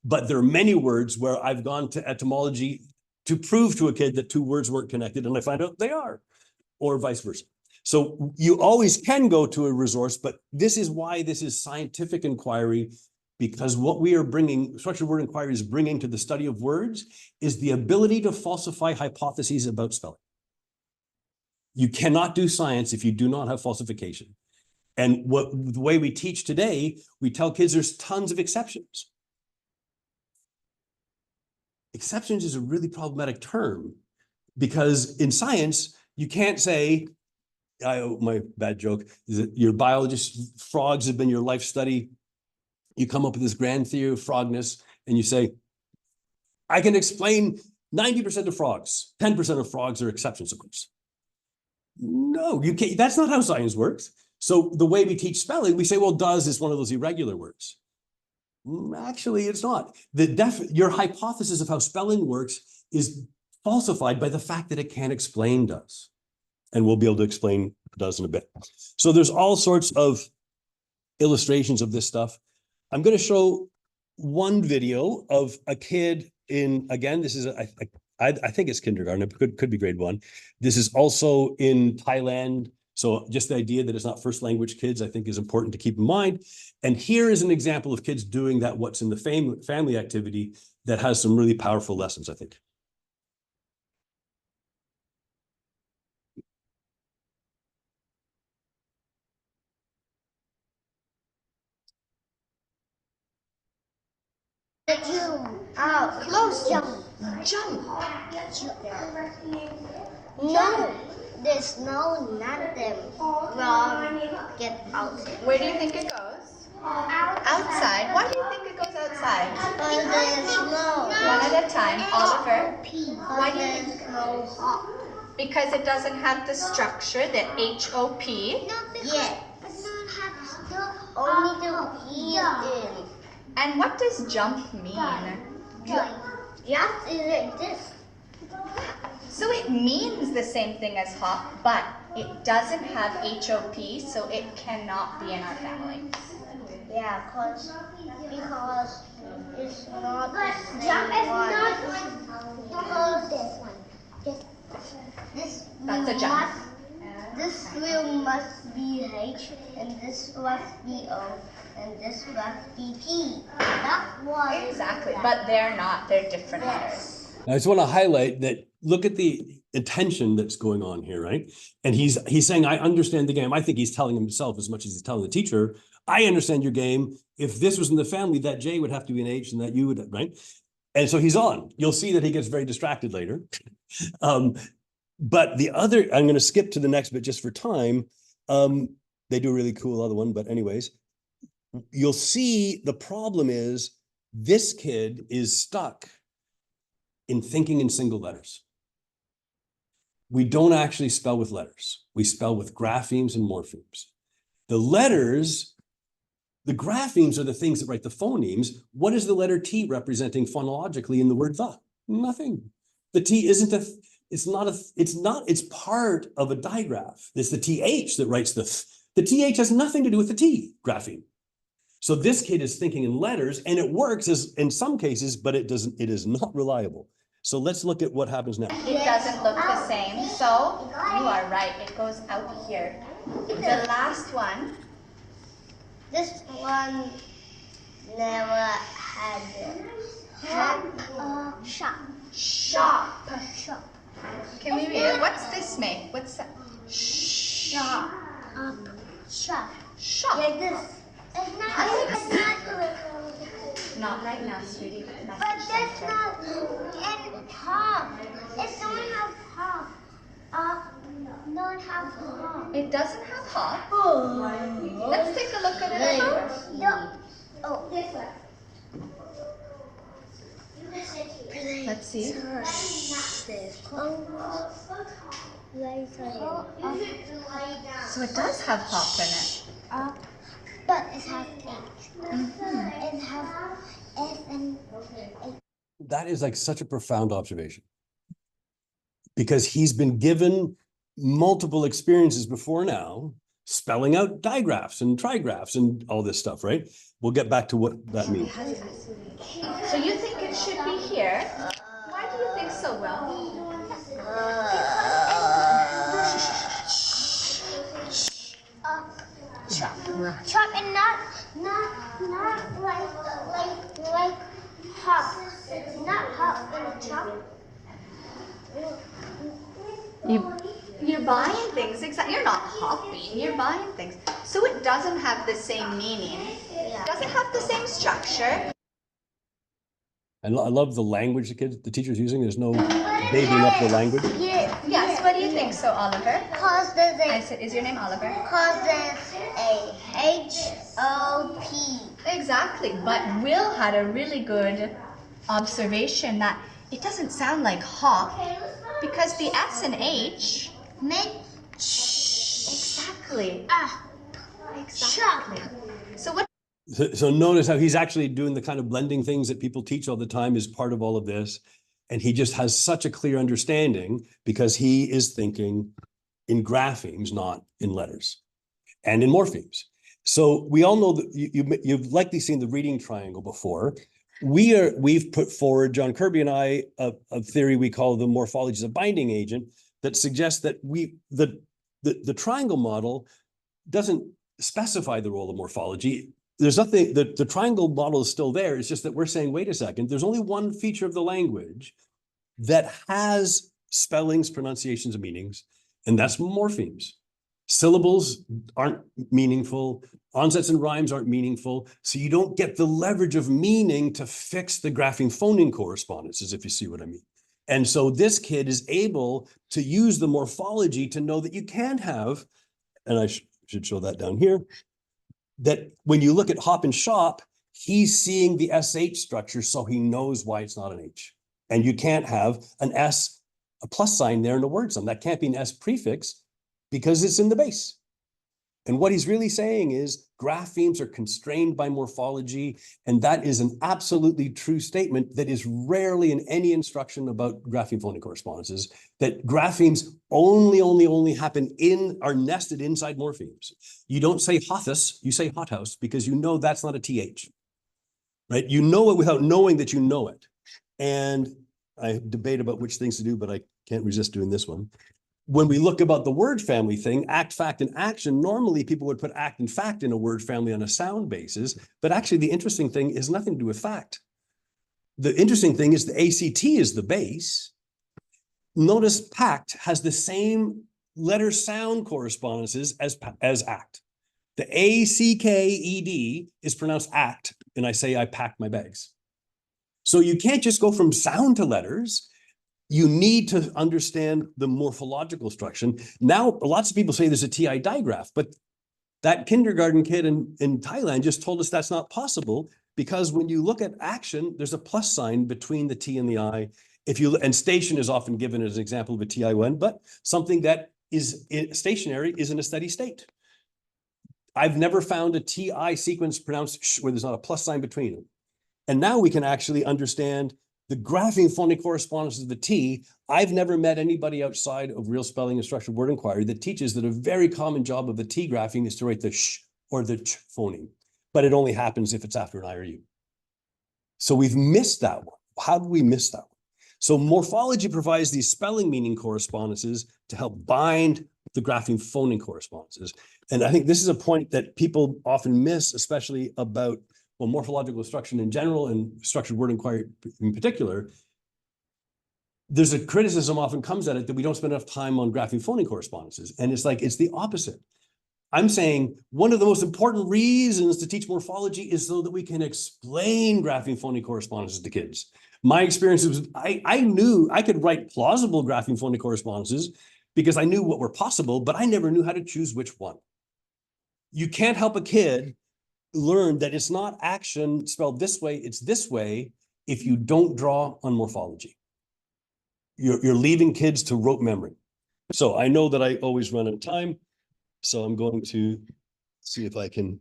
But there are many words where I've gone to etymology to prove to a kid that two words weren't connected, and I find out they are, or vice versa. So you always can go to a resource, but this is why this is scientific inquiry, because what we are bringing, structured word inquiry is bringing to the study of words is the ability to falsify hypotheses about spelling. You cannot do science if you do not have falsification. And the way we teach today, we tell kids there's tons of exceptions. Exceptions is a really problematic term because in science, you can't say, my bad joke, is that your biologist, frogs have been your life study. You come up with this grand theory of frogness and you say, I can explain 90% of frogs, 10% of frogs are exceptions, of course. No, you can't. That's not how science works. So the way we teach spelling, we say, well, does is one of those irregular words. Actually, it's not. Your hypothesis of how spelling works is falsified by the fact that it can't explain does. And we'll be able to explain does in a bit. So there's all sorts of illustrations of this stuff. I'm going to show one video of a kid in, again, this is, I think it's kindergarten, it could be grade 1. This is also in Thailand. So just the idea that it's not first language kids, I think is important to keep in mind. And here is an example of kids doing that, what's in the family activity that has some really powerful lessons, I think. Out. Close. Jump. No, there's none of them. Wrong. Get out. Where do you think it goes? Outside. Why do you think it goes outside? There's no. One at a time. Oliver. Why do you think? There's no hop. Because it doesn't have the structure, the HOP. Yeah. Only the P is in. And what does jump mean? Yes, is like this. So it means the same thing as hop, but it doesn't have HOP, so it cannot be in our family. Yeah, because it's not the same Jump is one. not this one. This That's a jump. This wheel must be H, and this must be O, and this must be P. That was Exactly, but they're not. They're different letters. I just want to highlight that, look at the attention that's going on here, right? And he's saying, I understand the game. I think he's telling himself as much as he's telling the teacher, I understand your game. If this was in the family, that J would have to be an H and that U would, right? And so he's on. You'll see that he gets very distracted later. But the other, I'm going to skip to the next bit just for time. They do a really cool other one, but anyways, you'll see the problem is this kid is stuck in thinking in single letters. We don't actually spell with letters. We spell with graphemes and morphemes. The letters, the graphemes are the things that write the phonemes. What is the letter T representing phonologically in the word the? Nothing. The T isn't a, it's part of a digraph. It's the TH that writes the th. The TH has nothing to do with the T grapheme. So this kid is thinking in letters, and it works as in some cases, but it is not reliable. So let's look at what happens next. It doesn't look the same, so you are right. It goes out here. The last one. This one never had shop. Shop. Can we read it? What's this make? What's that? Shop. Shop. Shop. Like this. Not right now, sweetie. But that's not in hop. It don't have hop. Don't have hop. It doesn't have hop. Let's take a look at it. No. Oh, this one. Let's see. So it does have hop in it. But it has H. It has F and That is like such a profound observation, because he's been given multiple experiences before now, spelling out digraphs and trigraphs and all this stuff, right? We'll get back to what that means. So you think it should be here? Why do you think so, Will? chop and not like hop. It's not hop and chop. You're buying things. You're not hopping. You're buying things. So it doesn't have the same meaning. It doesn't have the same structure. And I love the language the teacher's using. There's no babying up the language. Yes. What do you think so, Oliver? Cause there's I a said, is your name Oliver? cause there's a HOP. Exactly. But Will had a really good observation that it doesn't sound like hop because the S and H Make exactly. chop. So what? So notice how he's actually doing the kind of blending things that people teach all the time is part of all of this. And he just has such a clear understanding because he is thinking in graphemes, not in letters, and in morphemes. So we all know that you've likely seen the reading triangle before. We've put forward, John Kirby and I, a theory we call the morphology as a binding agent that suggests that the triangle model doesn't specify the role of morphology. there's nothing, the triangle model is still there. It's just that we're saying, wait a second, there's only one feature of the language that has spellings, pronunciations, and meanings, and that's morphemes. Syllables aren't meaningful. Onsets and rhymes aren't meaningful. So you don't get the leverage of meaning to fix the grapheme phoning correspondences, if you see what I mean. And so this kid is able to use the morphology to know that you can have, and I should show that down here, that when you look at hop and shop, he's seeing the SH structure, so he knows why it's not an H. And you can't have an S, a plus sign there in the word sum. That can't be an S prefix because it's in the base. And what he's really saying is graphemes are constrained by morphology, and that is an absolutely true statement that is rarely in any instruction about grapheme phonic correspondences, that graphemes only happen are nested inside morphemes. You don't say hothus, you say hothouse, because you know that's not a TH, right? You know it without knowing that you know it. And I debate about which things to do, but I can't resist doing this one. When we look about the word family thing, act, fact, and action, normally people would put act and fact in a word family on a sound basis, but actually the interesting thing is nothing to do with fact. The interesting thing is the ACT is the base. Notice pact has the same letter sound correspondences as act. The ACKED is pronounced act, and I say I packed my bags. So you can't just go from sound to letters. You need to understand the morphological structure. Now, lots of people say there's a TI digraph, but that kindergarten kid in Thailand just told us that's not possible, because when you look at action, there's a plus sign between the T and the I. And station is often given as an example of a TI1, but something that is stationary is in a steady state. I've never found a TI sequence pronounced sh where there's not a plus sign between them. And now we can actually understand the grapheme phonic correspondences of the T. I've never met anybody outside of real spelling and structured word inquiry that teaches that a very common job of the T grapheme is to write the sh or the ch phoneme, but it only happens if it's after an I or U. So we've missed that one. How did we miss that one? So morphology provides these spelling meaning correspondences to help bind the grapheme phoneme correspondences. And I think this is a point that people often miss, especially about morphological instruction in general and structured word inquiry in particular. There's a criticism often comes at it that we don't spend enough time on grapheme phoneme correspondences. And it's like, it's the opposite. I'm saying one of the most important reasons to teach morphology is so that we can explain grapheme phoneme correspondences to kids. My experience was I knew I could write plausible grapheme phoneme correspondences because I knew what were possible, but I never knew how to choose which one. You can't help a kid learn that it's not action spelled this way, it's this way, if you don't draw on morphology. You're leaving kids to rote memory. So I know that I always run out of time, so I'm going to see if I can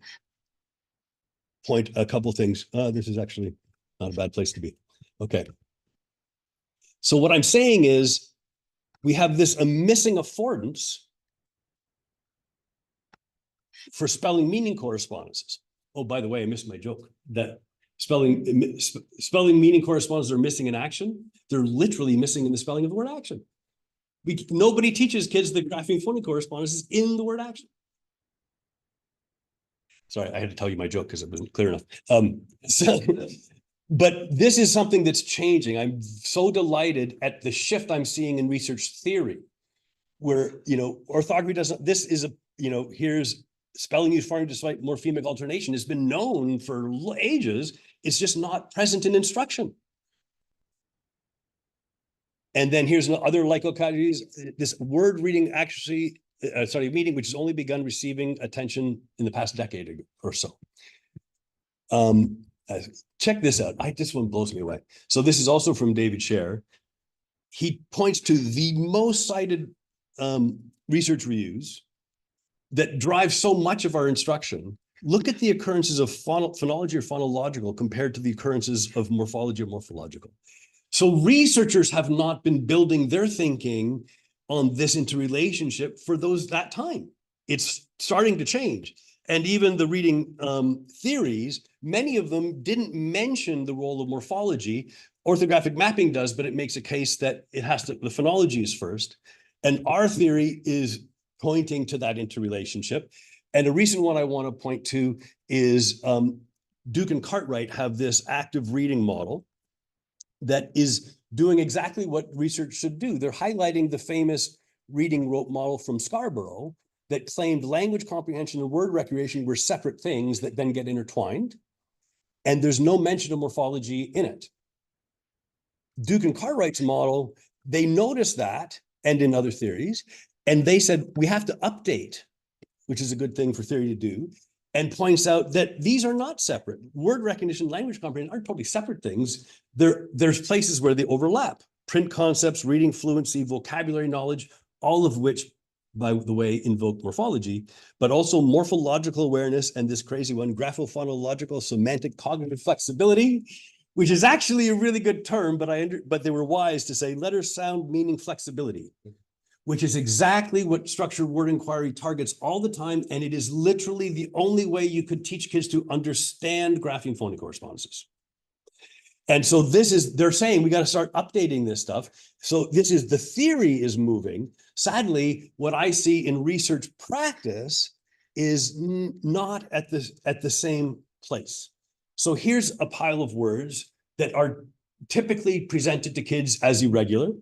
point a couple things. This is actually not a bad place to be. Okay. So what I'm saying is we have this missing affordance for spelling meaning correspondences. Oh, by the way, I missed my joke that spelling meaning correspondences are missing in action. They're literally missing in the spelling of the word action. Nobody teaches kids the grapheme phonic correspondences in the word action. Sorry, I had to tell you my joke because it wasn't clear enough. But this is something that's changing. I'm so delighted at the shift I'm seeing in research theory, where, orthography doesn't, this is here's spelling used farming despite morphemic alternation has been known for ages. It's just not present in instruction. And then here's other categories. This word reading accuracy, meaning, which has only begun receiving attention in the past decade or so. Check this out. This one blows me away. So this is also from David Scher. He points to the most cited research reviews that drive so much of our instruction. Look at the occurrences of phonology or phonological compared to the occurrences of morphology or morphological. So researchers have not been building their thinking on this interrelationship for that time. It's starting to change. And even the reading theories, many of them didn't mention the role of morphology. Orthographic mapping does, but it makes a case that the phonology is first. And our theory is pointing to that interrelationship. And a recent one I want to point to is Duke and Cartwright have this active reading model that is doing exactly what research should do. They're highlighting the famous reading rope model from Scarborough that claimed language comprehension and word recreation were separate things that then get intertwined. And there's no mention of morphology in it. Duke and Cartwright's model, they noticed that, and in other theories, and they said, we have to update, which is a good thing for theory to do, and points out that these are not separate. Word recognition, language comprehension aren't totally separate things. There's places where they overlap. Print concepts, reading fluency, vocabulary knowledge, all of which, by the way, invoke morphology, but also morphological awareness, and this crazy one, graphophonological semantic cognitive flexibility, which is actually a really good term, but they were wise to say letters, sound, meaning, flexibility, which is exactly what structured word inquiry targets all the time. And it is literally the only way you could teach kids to understand grapheme phonic correspondences. And so they're saying we got to start updating this stuff. So the theory is moving. Sadly, what I see in research practice is not at the same place. So here's a pile of words that are typically presented to kids as irregular.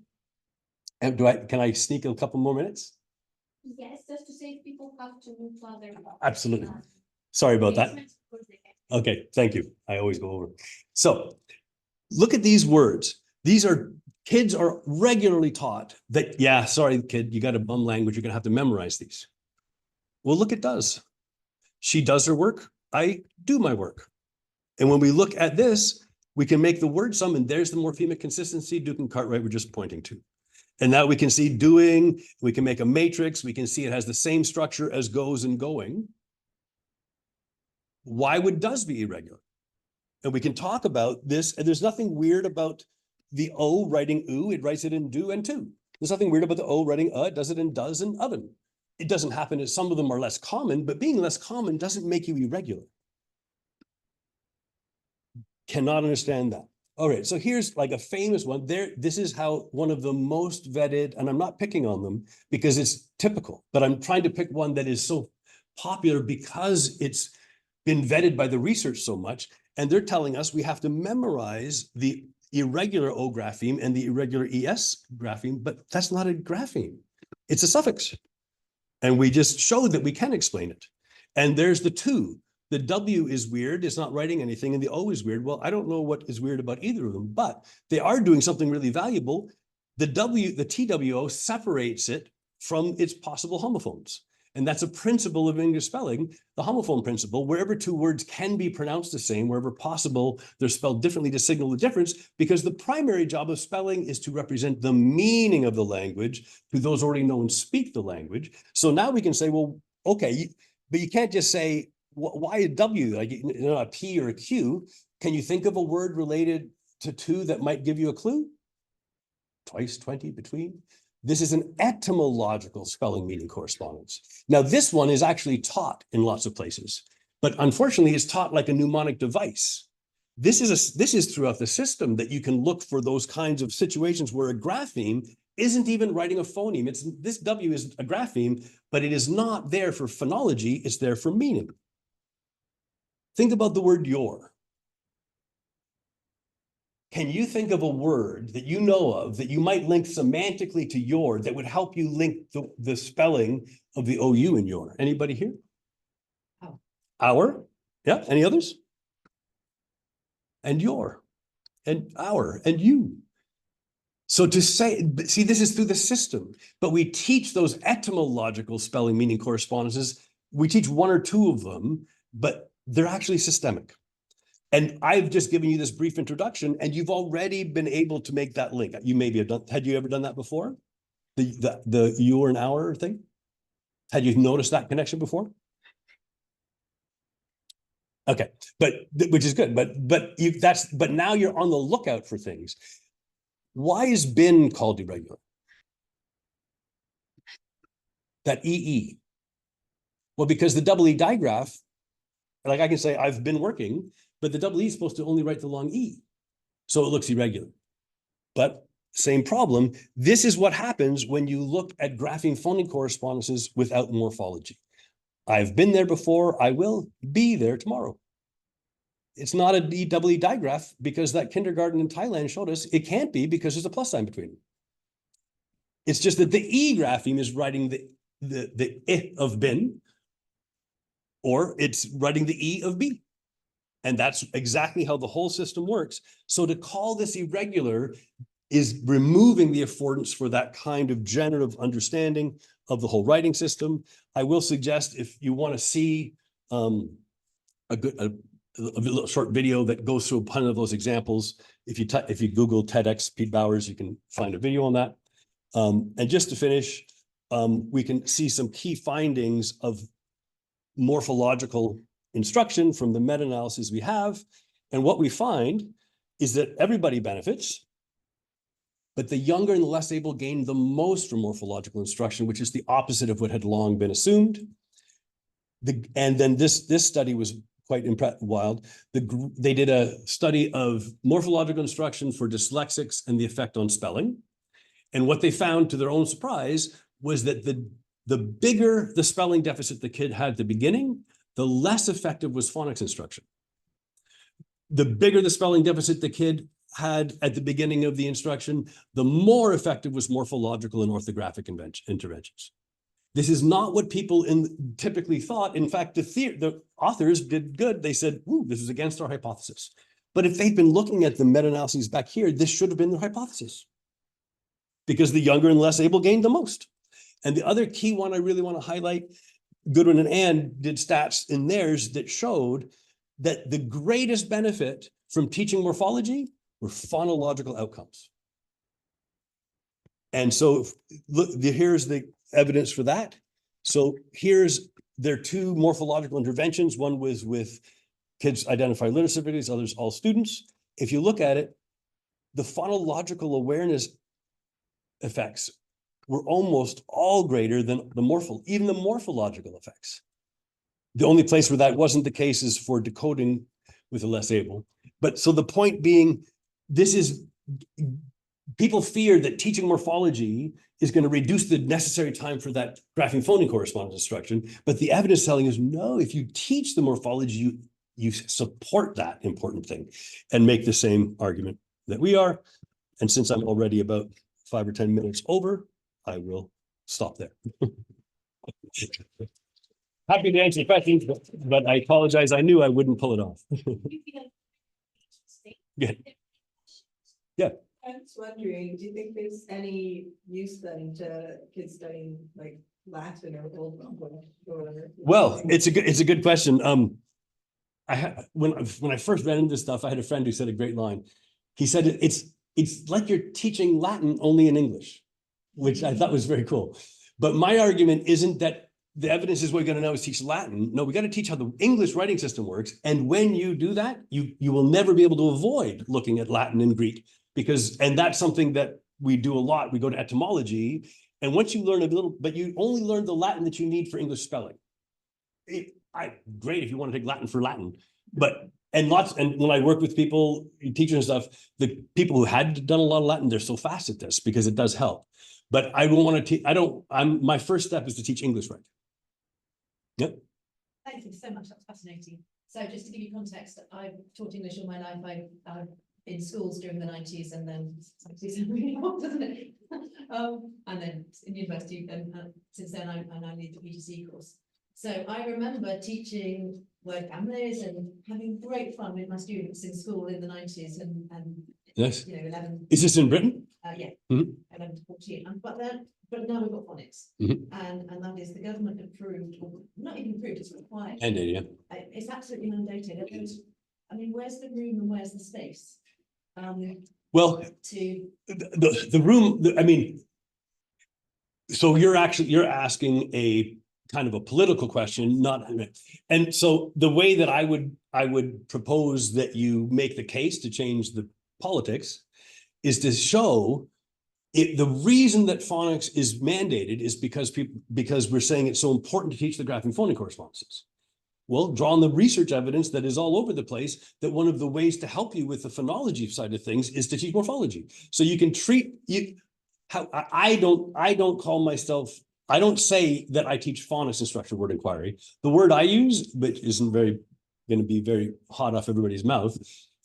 And can I sneak a couple more minutes? Yes, just to say people have to move to other. Absolutely. Sorry about that. Okay, thank you. I always go over. So look at these words. Kids are regularly taught that, yeah, sorry, kid, you got a bum language. You're going to have to memorize these. Well, look, it does. She does her work. I do my work. And when we look at this, we can make the word sum, and there's the morphemic consistency Duke and Cartwright were just pointing to. And now we can see doing, we can make a matrix. We can see it has the same structure as goes and going. Why would does be irregular? And we can talk about this, and there's nothing weird about the O writing oo, it writes it in do and to. There's nothing weird about the O writing it does it in does and oven. It doesn't happen as some of them are less common, but being less common doesn't make you irregular. Cannot understand that. All right, so here's like a famous one. This is how one of the most vetted, and I'm not picking on them because it's typical, but I'm trying to pick one that is so popular because it's been vetted by the research so much. And they're telling us we have to memorize the irregular O grapheme and the irregular ES grapheme, but that's not a grapheme. It's a suffix. And we just showed that we can explain it. And there's the two. The W is weird. It's not writing anything. And the O is weird. Well, I don't know what is weird about either of them, but they are doing something really valuable. The TWO separates it from its possible homophones. And that's a principle of English spelling, the homophone principle. Wherever two words can be pronounced the same, wherever possible, they're spelled differently to signal the difference, because the primary job of spelling is to represent the meaning of the language to those already know and speak the language. So now we can say, well, okay, but you can't just say, why a W, like a P or a Q? Can you think of a word related to two that might give you a clue? Twice, 20, between. This is an etymological spelling meaning correspondence. Now, this one is actually taught in lots of places, but unfortunately it's taught like a mnemonic device. This is throughout the system that you can look for those kinds of situations where a grapheme isn't even writing a phoneme. This W is a grapheme, but it is not there for phonology, it's there for meaning. Think about the word your. Can you think of a word that you know of that you might link semantically to your that would help you link the spelling of the OU in your? Anybody here? Oh. Our? Yeah, any others? And your, and our, and you. So to say, see, this is through the system, but we teach those etymological spelling meaning correspondences. We teach one or two of them, but they're actually systemic. And I've just given you this brief introduction, and you've already been able to make that link. You maybe have done, had you ever done that before? The your and our thing? Had you noticed that connection before? Okay, which is good, but now you're on the lookout for things. Why is bin called irregular? That EE. Well, because the double E digraph, like I can say I've been working, but the double E is supposed to only write the long E. So it looks irregular. But same problem. This is what happens when you look at grapheme phoneme correspondences without morphology. I've been there before. I will be there tomorrow. It's not a DE digraph because that kindergarten in Thailand showed us it can't be because there's a plus sign between them. It's just that the E grapheme is writing the I of bin, or it's writing the E of B. And that's exactly how the whole system works. So to call this irregular is removing the affordance for that kind of generative understanding of the whole writing system. I will suggest, if you want to see a little short video that goes through a ton of those examples, if you Google TEDx Pete Bowers, you can find a video on that. And just to finish, we can see some key findings of morphological instruction from the meta-analysis we have. And what we find is that everybody benefits, but the younger and the less able gain the most from morphological instruction, which is the opposite of what had long been assumed. And then this study was quite wild. They did a study of morphological instruction for dyslexics and the effect on spelling. And what they found, to their own surprise, was that the bigger the spelling deficit the kid had at the beginning, the less effective was phonics instruction. The bigger the spelling deficit the kid had at the beginning of the instruction, the more effective was morphological and orthographic interventions. This is not what people typically thought. In fact, the authors did good. They said, ooh, this is against our hypothesis. But if they'd been looking at the meta-analyses back here, this should have been their hypothesis, because the younger and less able gained the most. And the other key one I really want to highlight, Goodwin and Ann did stats in theirs that showed that the greatest benefit from teaching morphology were phonological outcomes. And so look, here's the evidence for that. So here's their two morphological interventions. One was with kids identify learner certificates, others all students. If you look at it, the phonological awareness effects were almost all greater than even the morphological effects. The only place where that wasn't the case is for decoding with the less able. But so the point being, people fear that teaching morphology is going to reduce the necessary time for that grapheme phoneme correspondence instruction. But the evidence telling is no, if you teach the morphology, you support that important thing and make the same argument that we are. And since I'm already about 5 or 10 minutes over, I will stop there. Happy to answer questions, but I apologize. I knew I wouldn't pull it off. Good. Yeah. I was wondering, do you think there's any use then to kids studying like Latin or Old English? Well, it's a good question. When I first read into this stuff, I had a friend who said a great line. He said it's like you're teaching Latin only in English, which I thought was very cool. But my argument isn't that the evidence is what we're going to know is teach Latin. No, we got to teach how the English writing system works. And when you do that, you will never be able to avoid looking at Latin and Greek, and that's something that we do a lot. We go to etymology, and once you learn a little, but you only learn the Latin that you need for English spelling. Great if you want to take Latin for Latin, and when I work with people, teachers and stuff, the people who had done a lot of Latin, they're so fast at this because it does help. But I won't want to teach. My first step is to teach English writing. Yep. Thank you so much. That's fascinating. So just to give you context, I've taught English all my life. I've in schools during the 90s and then doesn't it? And then in university, and since then I now lead the PGC course. So I remember teaching word families and having great fun with my students in school in the 90s and yes. 11. Is this in Britain? Yeah, 11 to 14. But now we've got phonics, and that is the government approved, or not even approved, it's required. Mandated, yeah. It's absolutely mandated. I mean, where's the room and where's the space? Well, the room. I mean, so you're asking a kind of a political question, and so the way that I would propose that you make the case to change the politics is to show the reason that phonics is mandated is because we're saying it's so important to teach the grapheme phoneme correspondences. Well, draw on the research evidence that is all over the place that one of the ways to help you with the phonology side of things is to teach morphology. So you can treat I don't call myself I don't say that I teach phonics and structured word inquiry. The word I use, but isn't going to be very hot off everybody's mouth,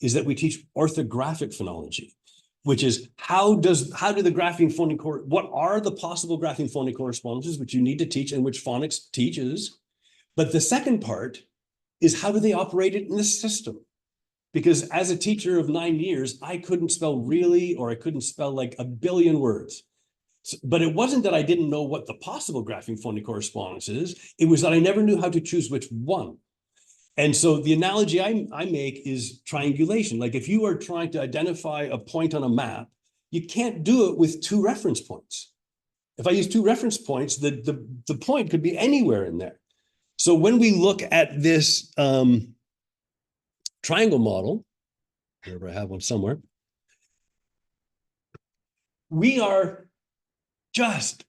is that we teach orthographic phonology, which is how do the grapheme phonic, what are the possible grapheme phonic correspondences which you need to teach and which phonics teaches. But the second part is how do they operate it in the system? Because as a teacher of 9 years, I couldn't spell really, or I couldn't spell like a billion words. But it wasn't that I didn't know what the possible grapheme phonic correspondence is. It was that I never knew how to choose which one. And so the analogy I make is triangulation. Like if you are trying to identify a point on a map, you can't do it with 2 reference points. If I use 2 reference points, the point could be anywhere in there. So when we look at this triangle model, wherever I have one somewhere, we are just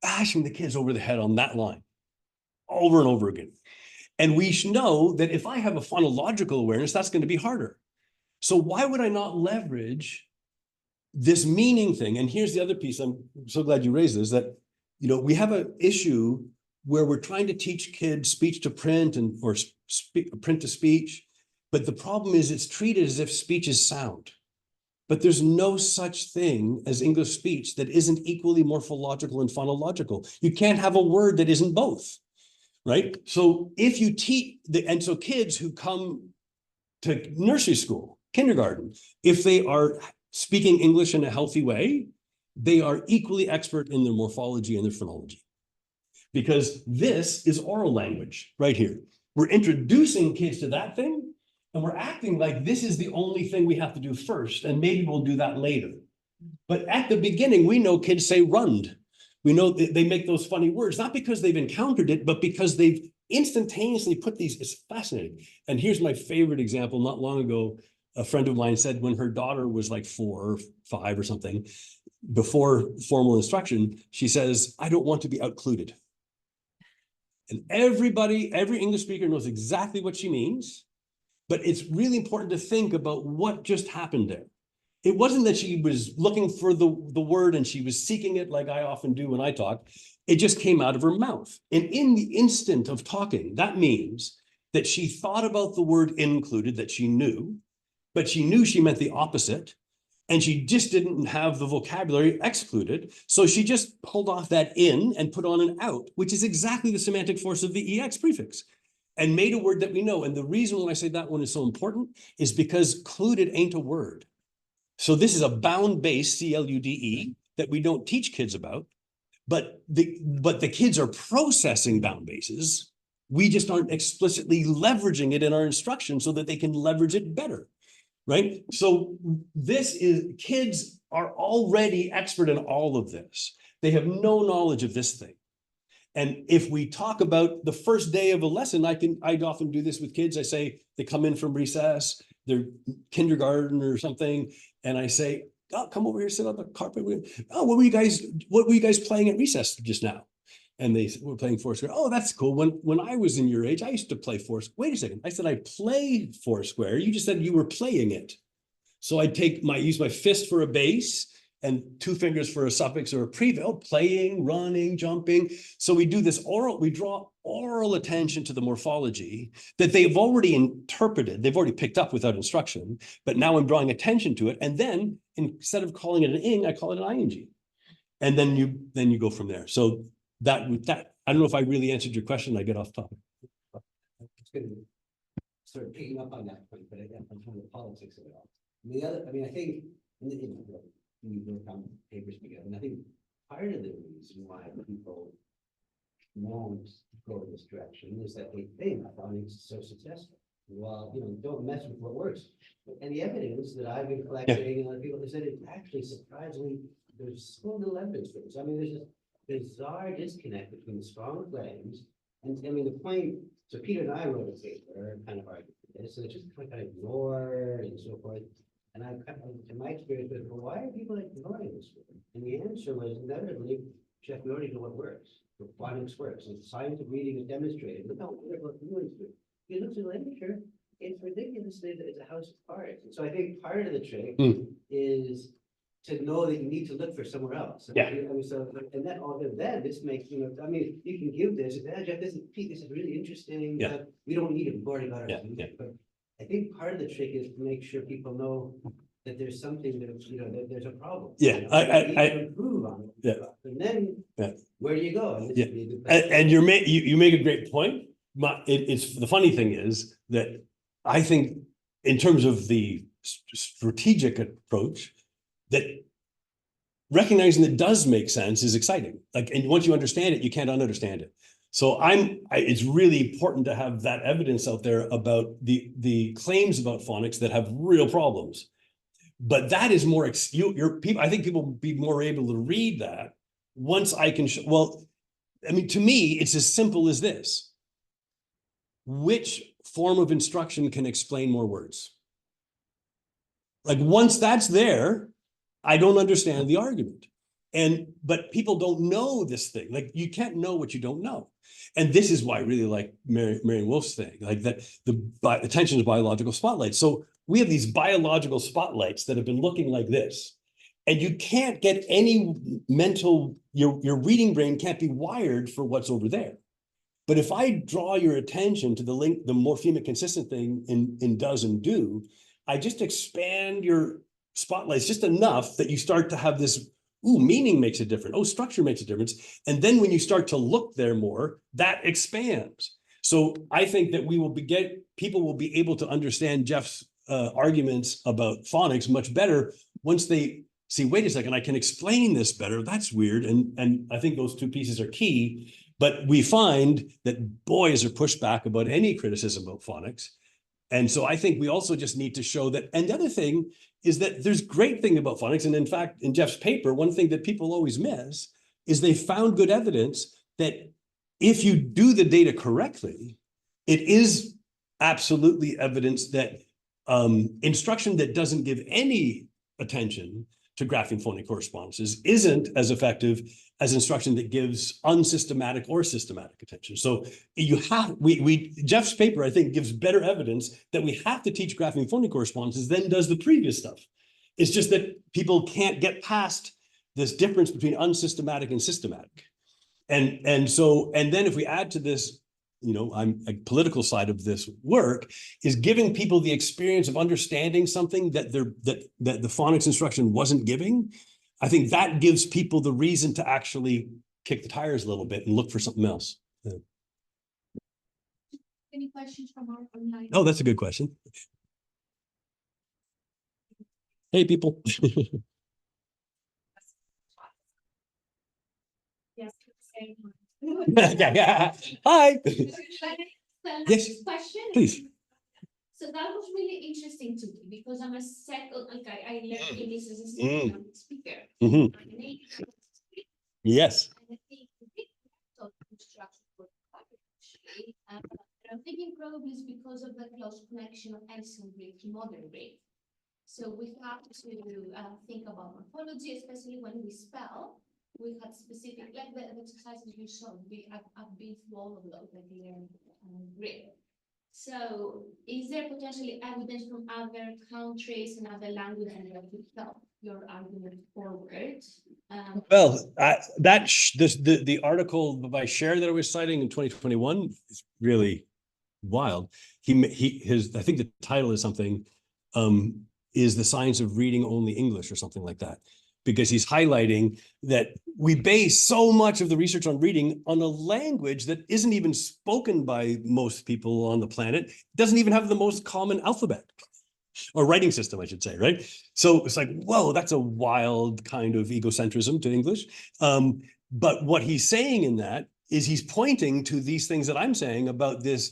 bashing the kids over the head on that line over and over again. And we know that if I have a phonological awareness, that's going to be harder. So why would I not leverage this meaning thing? And here's the other piece. I'm so glad you raised this, that, you know, we have an issue where we're trying to teach kids speech to print or print to speech. But the problem is it's treated as if speech is sound. But there's no such thing as English speech that isn't equally morphological and phonological. You can't have a word that isn't both, right? So if you teach, and so kids who come to nursery school, kindergarten, if they are speaking English in a healthy way, they are equally expert in their morphology and their phonology. Because this is oral language right here. We're introducing kids to that thing, and we're acting like this is the only thing we have to do first, and maybe we'll do that later. But at the beginning, we know kids say rund. We know they make those funny words, not because they've encountered it, but because they've instantaneously put these. It's fascinating. And here's my favorite example. Not long ago, a friend of mine said when her daughter was like 4 or 5 or something, before formal instruction, she says, "I don't want to be outcluded." And every English speaker knows exactly what she means. But it's really important to think about what just happened there. It wasn't that she was looking for the word and she was seeking it like I often do when I talk. It just came out of her mouth. And in the instant of talking, that means that she thought about the word included that she knew, but she knew she meant the opposite. And she just didn't have the vocabulary excluded. So she just pulled off that in and put on an out, which is exactly the semantic force of the EX prefix, and made a word that we know. And the reason why I say that one is so important is because cluded ain't a word. So this is a bound base, CLUDE, that we don't teach kids about, but the kids are processing bound bases. We just aren't explicitly leveraging it in our instruction so that they can leverage it better, right? So kids are already expert in all of this. They have no knowledge of this thing. And if we talk about the first day of a lesson, I'd often do this with kids. I say, they come in from recess, they're kindergarten or something. And I say, "Oh, come over here, sit on the carpet. Oh, what were you guys playing at recess just now?" And they were playing Foursquare. "Oh, that's cool. When I was in your age, I used to play Foursquare." Wait a second. I said, I played Foursquare. You just said you were playing it. So I'd use my fist for a base and 2 fingers for a suffix or a prefix, playing, running, jumping. So we do this we draw oral attention to the morphology that they've already interpreted, they've already picked up without instruction, but now I'm drawing attention to it. And then instead of calling it an ing, I call it an ing. And then you go from there. So that, I don't know if I really answered your question. I get off topic. It's good to sort of picking up on that point, but again, I'm trying to politics of it all. I think we work on papers together, and I think part of the reason why people won't go in this direction is that they think phonics is so successful. Well, don't mess with what works. And the evidence that I've been collecting and other people have said, it actually surprisingly, there's so little evidence for this. I mean, there's this bizarre disconnect between strong claims and the point. So Peter and I wrote a paper kind of arguing for this, and it's just kind of ignore and so forth. And I, in my experience, with, well, why are people ignoring this? And the answer was inevitably, Jeff, we already know what works. What phonics works. And the science of reading is demonstrated. Look how wonderful fluency is. You look at the literature, it's ridiculous that it's a house of cards. And so I think part of the trick is to know that you need to look for somewhere else. Yeah. I mean, so, and then this makes, I mean, you can give this, Jeff, Pete, this is really interesting. Yeah. We don't need it, we've already got Yeah, it. yeah. But I think part of the trick is to make sure people know that there's something that, that there's a problem. Yeah, You know, I you need to improve on it. Yeah. And then, Yeah. where do you go? And this Yeah. would be a good place. And you make a great point. It's the funny thing is that I think in terms of the strategic approach, that recognizing that does make sense is exciting. Like, and once you understand it, you can't understand it. So it's really important to have that evidence out there about the claims about phonics that have real problems. But that is more, people, I think people will be more able to read that once I can well, I mean, to me, it's as simple as this. Which form of instruction can explain more words? Like, once that's there, I don't understand the argument. But people don't know this thing. Like, you can't know what you don't know. And this is why I really like Marion Wolf's thing, like that the attention to biological spotlights. So we have these biological spotlights that have been looking like this. And you can't get any mental, your reading brain can't be wired for what's over there. But if I draw your attention to the morphemic consistent thing in does and do, I just expand your spotlights just enough that you start to have this, meaning makes a difference. Structure makes a difference. And then when you start to look there more, that expands. So I think that people will be able to understand Jeff's arguments about phonics much better once they see, wait a second, I can explain this better. That's weird. And I think those two pieces are key. But we find that boys are pushed back about any criticism about phonics. And so I think we also just need to show that. And the other thing is that there's great thing about phonics. And in fact, in Jeff's paper, one thing that people always miss is they found good evidence that if you do the data correctly, it is absolutely evidence that instruction that doesn't give any attention to graphing phonic correspondences isn't as effective as instruction that gives unsystematic or systematic attention. So you have, Jeff's paper, I think, gives better evidence that we have to teach graphing phonic correspondences than does the previous stuff. It's just that people can't get past this difference between unsystematic and systematic. And then if we add to this, I'm a political side of this work is giving people the experience of understanding something that the phonics instruction wasn't giving. I think that gives people the reason to actually kick the tires a little bit and look for something else. Yeah. Any questions from our online? Oh, that's a good question. Hey, people. Yes. Yeah. Hi. Yes, Question. please. So that was really interesting to me because I'm a second, I learned English as a second speaker. Mhm. Yes. And I think the big part of instruction for actually, I'm thinking probably is because of the close connection of ancient Greek to modern Greek. So we have to think about morphology, especially when we spell. We had specific, like the exercises you showed, I've been through all of those that we learned Greek. So is there potentially evidence from other countries and other languages that could help your argument forward? Well, the article by Cher that I was citing in 2021 is really wild. I think the title is something, is the science of reading only English or something like that. Because he's highlighting that we base so much of the research on reading on a language that isn't even spoken by most people on the planet. It doesn't even have the most common alphabet or writing system, I should say, right? So it's like, whoa, that's a wild kind of egocentrism to English. But what he's saying in that is he's pointing to these things that I'm saying about the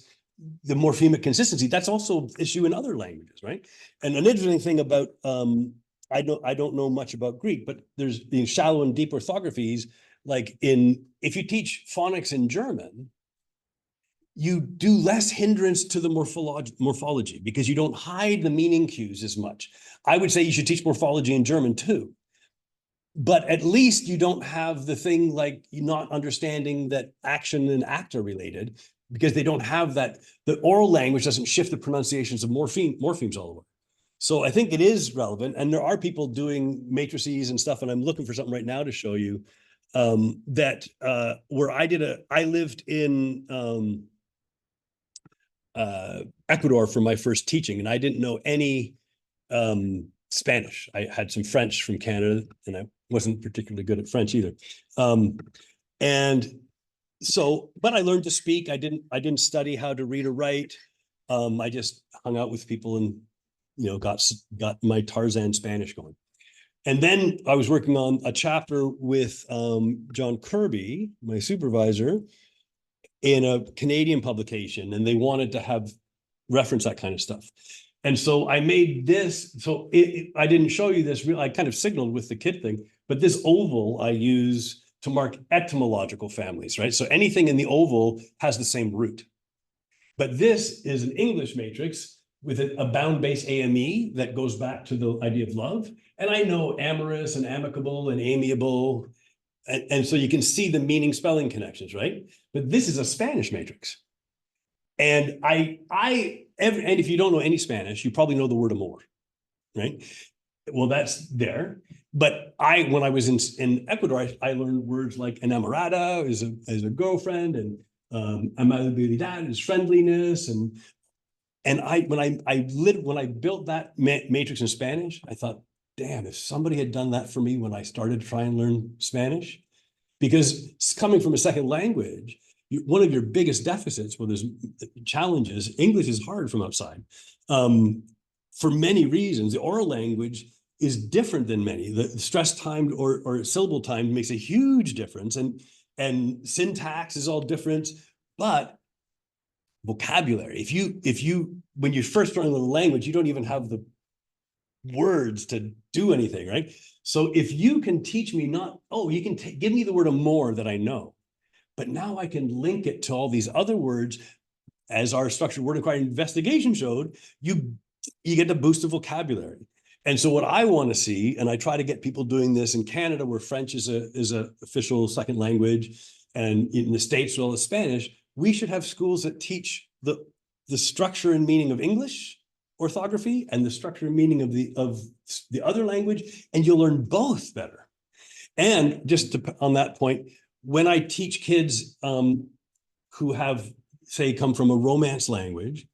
morphemic consistency. That's also an issue in other languages, right? And an interesting thing about, I don't know much about Greek, but there's shallow and deep orthographies. Like if you teach phonics in German, you do less hindrance to the morphology because you don't hide the meaning cues as much. I would say you should teach morphology in German too. But at least you don't have the thing like you not understanding that action and act are related because they don't have that. The oral language doesn't shift the pronunciations of morphemes all the way. So I think it is relevant, and there are people doing matrices and stuff, and I'm looking for something right now to show you that where I lived in Ecuador for my first teaching, and I didn't know any Spanish. I had some French from Canada, and I wasn't particularly good at French either. And so, but I learned to speak. I didn't study how to read or write. I just hung out with people and, you know, got my Tarzan Spanish going. And then I was working on a chapter with John Kirby, my supervisor, in a Canadian publication, and they wanted to have reference that kind of stuff. And so I made this, so I didn't show you this, I kind of signaled with the kid thing, but this oval I use to mark etymological families, right? So anything in the oval has the same root. But this is an English matrix with a bound base AME that goes back to the idea of love. And I know amorous and amicable and amiable. And so you can see the meaning spelling connections, right? But this is a Spanish matrix. And and if you don't know any Spanish, you probably know the word amor, right? Well, that's there. But when I was in Ecuador, I learned words like enamorada is a girlfriend, and amabilidad is friendliness, and when I built that matrix in Spanish, I thought, damn, if somebody had done that for me when I started to try and learn Spanish, because coming from a second language, one of your biggest deficits, well, there's challenges. English is hard from outside for many reasons. The oral language is different than many. The stress timed or syllable timed makes a huge difference, and syntax is all different. But vocabulary, if you when you first learn a language, you don't even have the words to do anything, right? So if you can teach me you can give me the word amor that I know, but now I can link it to all these other words, as our structured word inquiry investigation showed, you get the boost of vocabulary. And so what I want to see, and I try to get people doing this in Canada, where French is a official second language, and in the States, as well as Spanish, we should have schools that teach the structure and meaning of English orthography and the structure and meaning of the other language, and you'll learn both better. And just on that point, when I teach kids who have, say, come from a Romance language,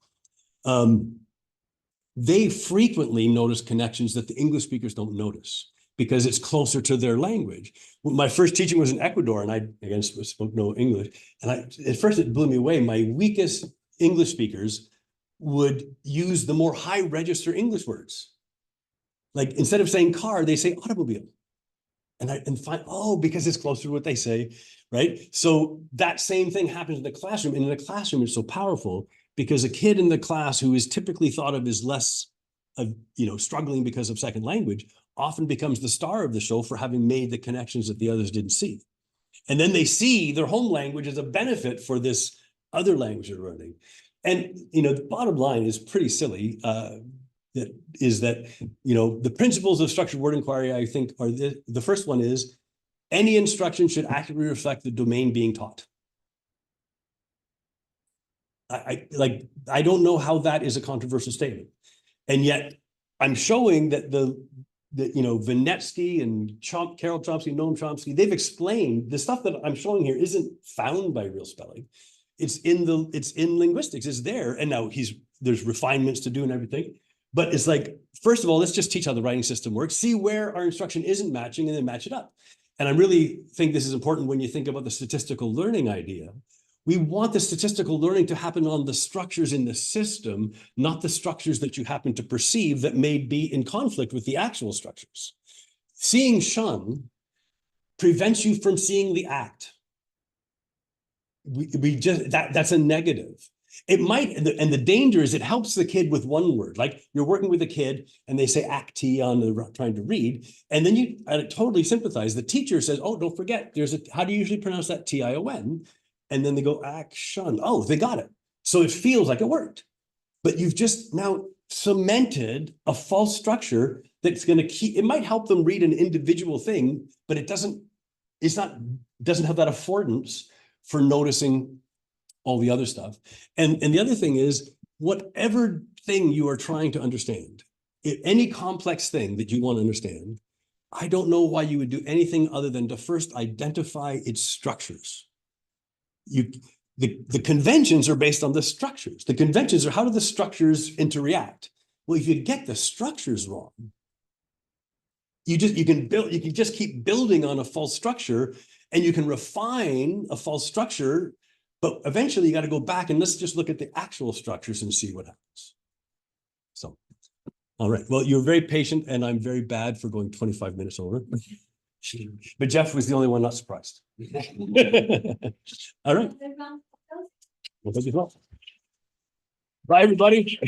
they frequently notice connections that the English speakers don't notice because it's closer to their language. My first teaching was in Ecuador, and I, again, spoke no English. And at first it blew me away. My weakest English speakers would use the more high register English words. Like instead of saying car, they say automobile. And find, because it's closer to what they say, right? So that same thing happens in the classroom. And in the classroom, it's so powerful because a kid in the class who is typically thought of as less, struggling because of second language, often becomes the star of the show for having made the connections that the others didn't see. And then they see their home language as a benefit for this other language they're learning. And, the bottom line is pretty silly. The principles of structured word inquiry, I think, are the first one is any instruction should accurately reflect the domain being taught. I don't know how that is a controversial statement. And yet I'm showing that Vinetsky and Carol Chomsky, Noam Chomsky, they've explained the stuff that I'm showing here isn't found by real spelling. It's in linguistics, it's there. And now there's refinements to do and everything. But it's like, first of all, let's just teach how the writing system works, see where our instruction isn't matching, and then match it up. And I really think this is important when you think about the statistical learning idea. We want the statistical learning to happen on the structures in the system, not the structures that you happen to perceive that may be in conflict with the actual structures. Seeing shun prevents you from seeing the act. That's a negative. It might, and the danger is it helps the kid with one word. Like you're working with a kid and they say acti on trying to read, and then I totally sympathize. The teacher says, don't forget, how do you usually pronounce that T-I-O-N? And then they go action. Oh, they got it. So it feels like it worked. But you've just now cemented a false structure that's going to it might help them read an individual thing, but it doesn't have that affordance for noticing all the other stuff. And the other thing is, whatever thing you are trying to understand, any complex thing that you want to understand, I don't know why you would do anything other than to first identify its structures. The conventions are based on the structures. The conventions are how do the structures interact? Well, if you get the structures wrong, you can just keep building on a false structure, and you can refine a false structure, but eventually you got to go back and let's just look at the actual structures and see what happens. So, all right. Well, you're very patient, and I'm very bad for going 25 minutes over. But Jeff was the only one not surprised. All right. Well, thank you as well. Bye, everybody.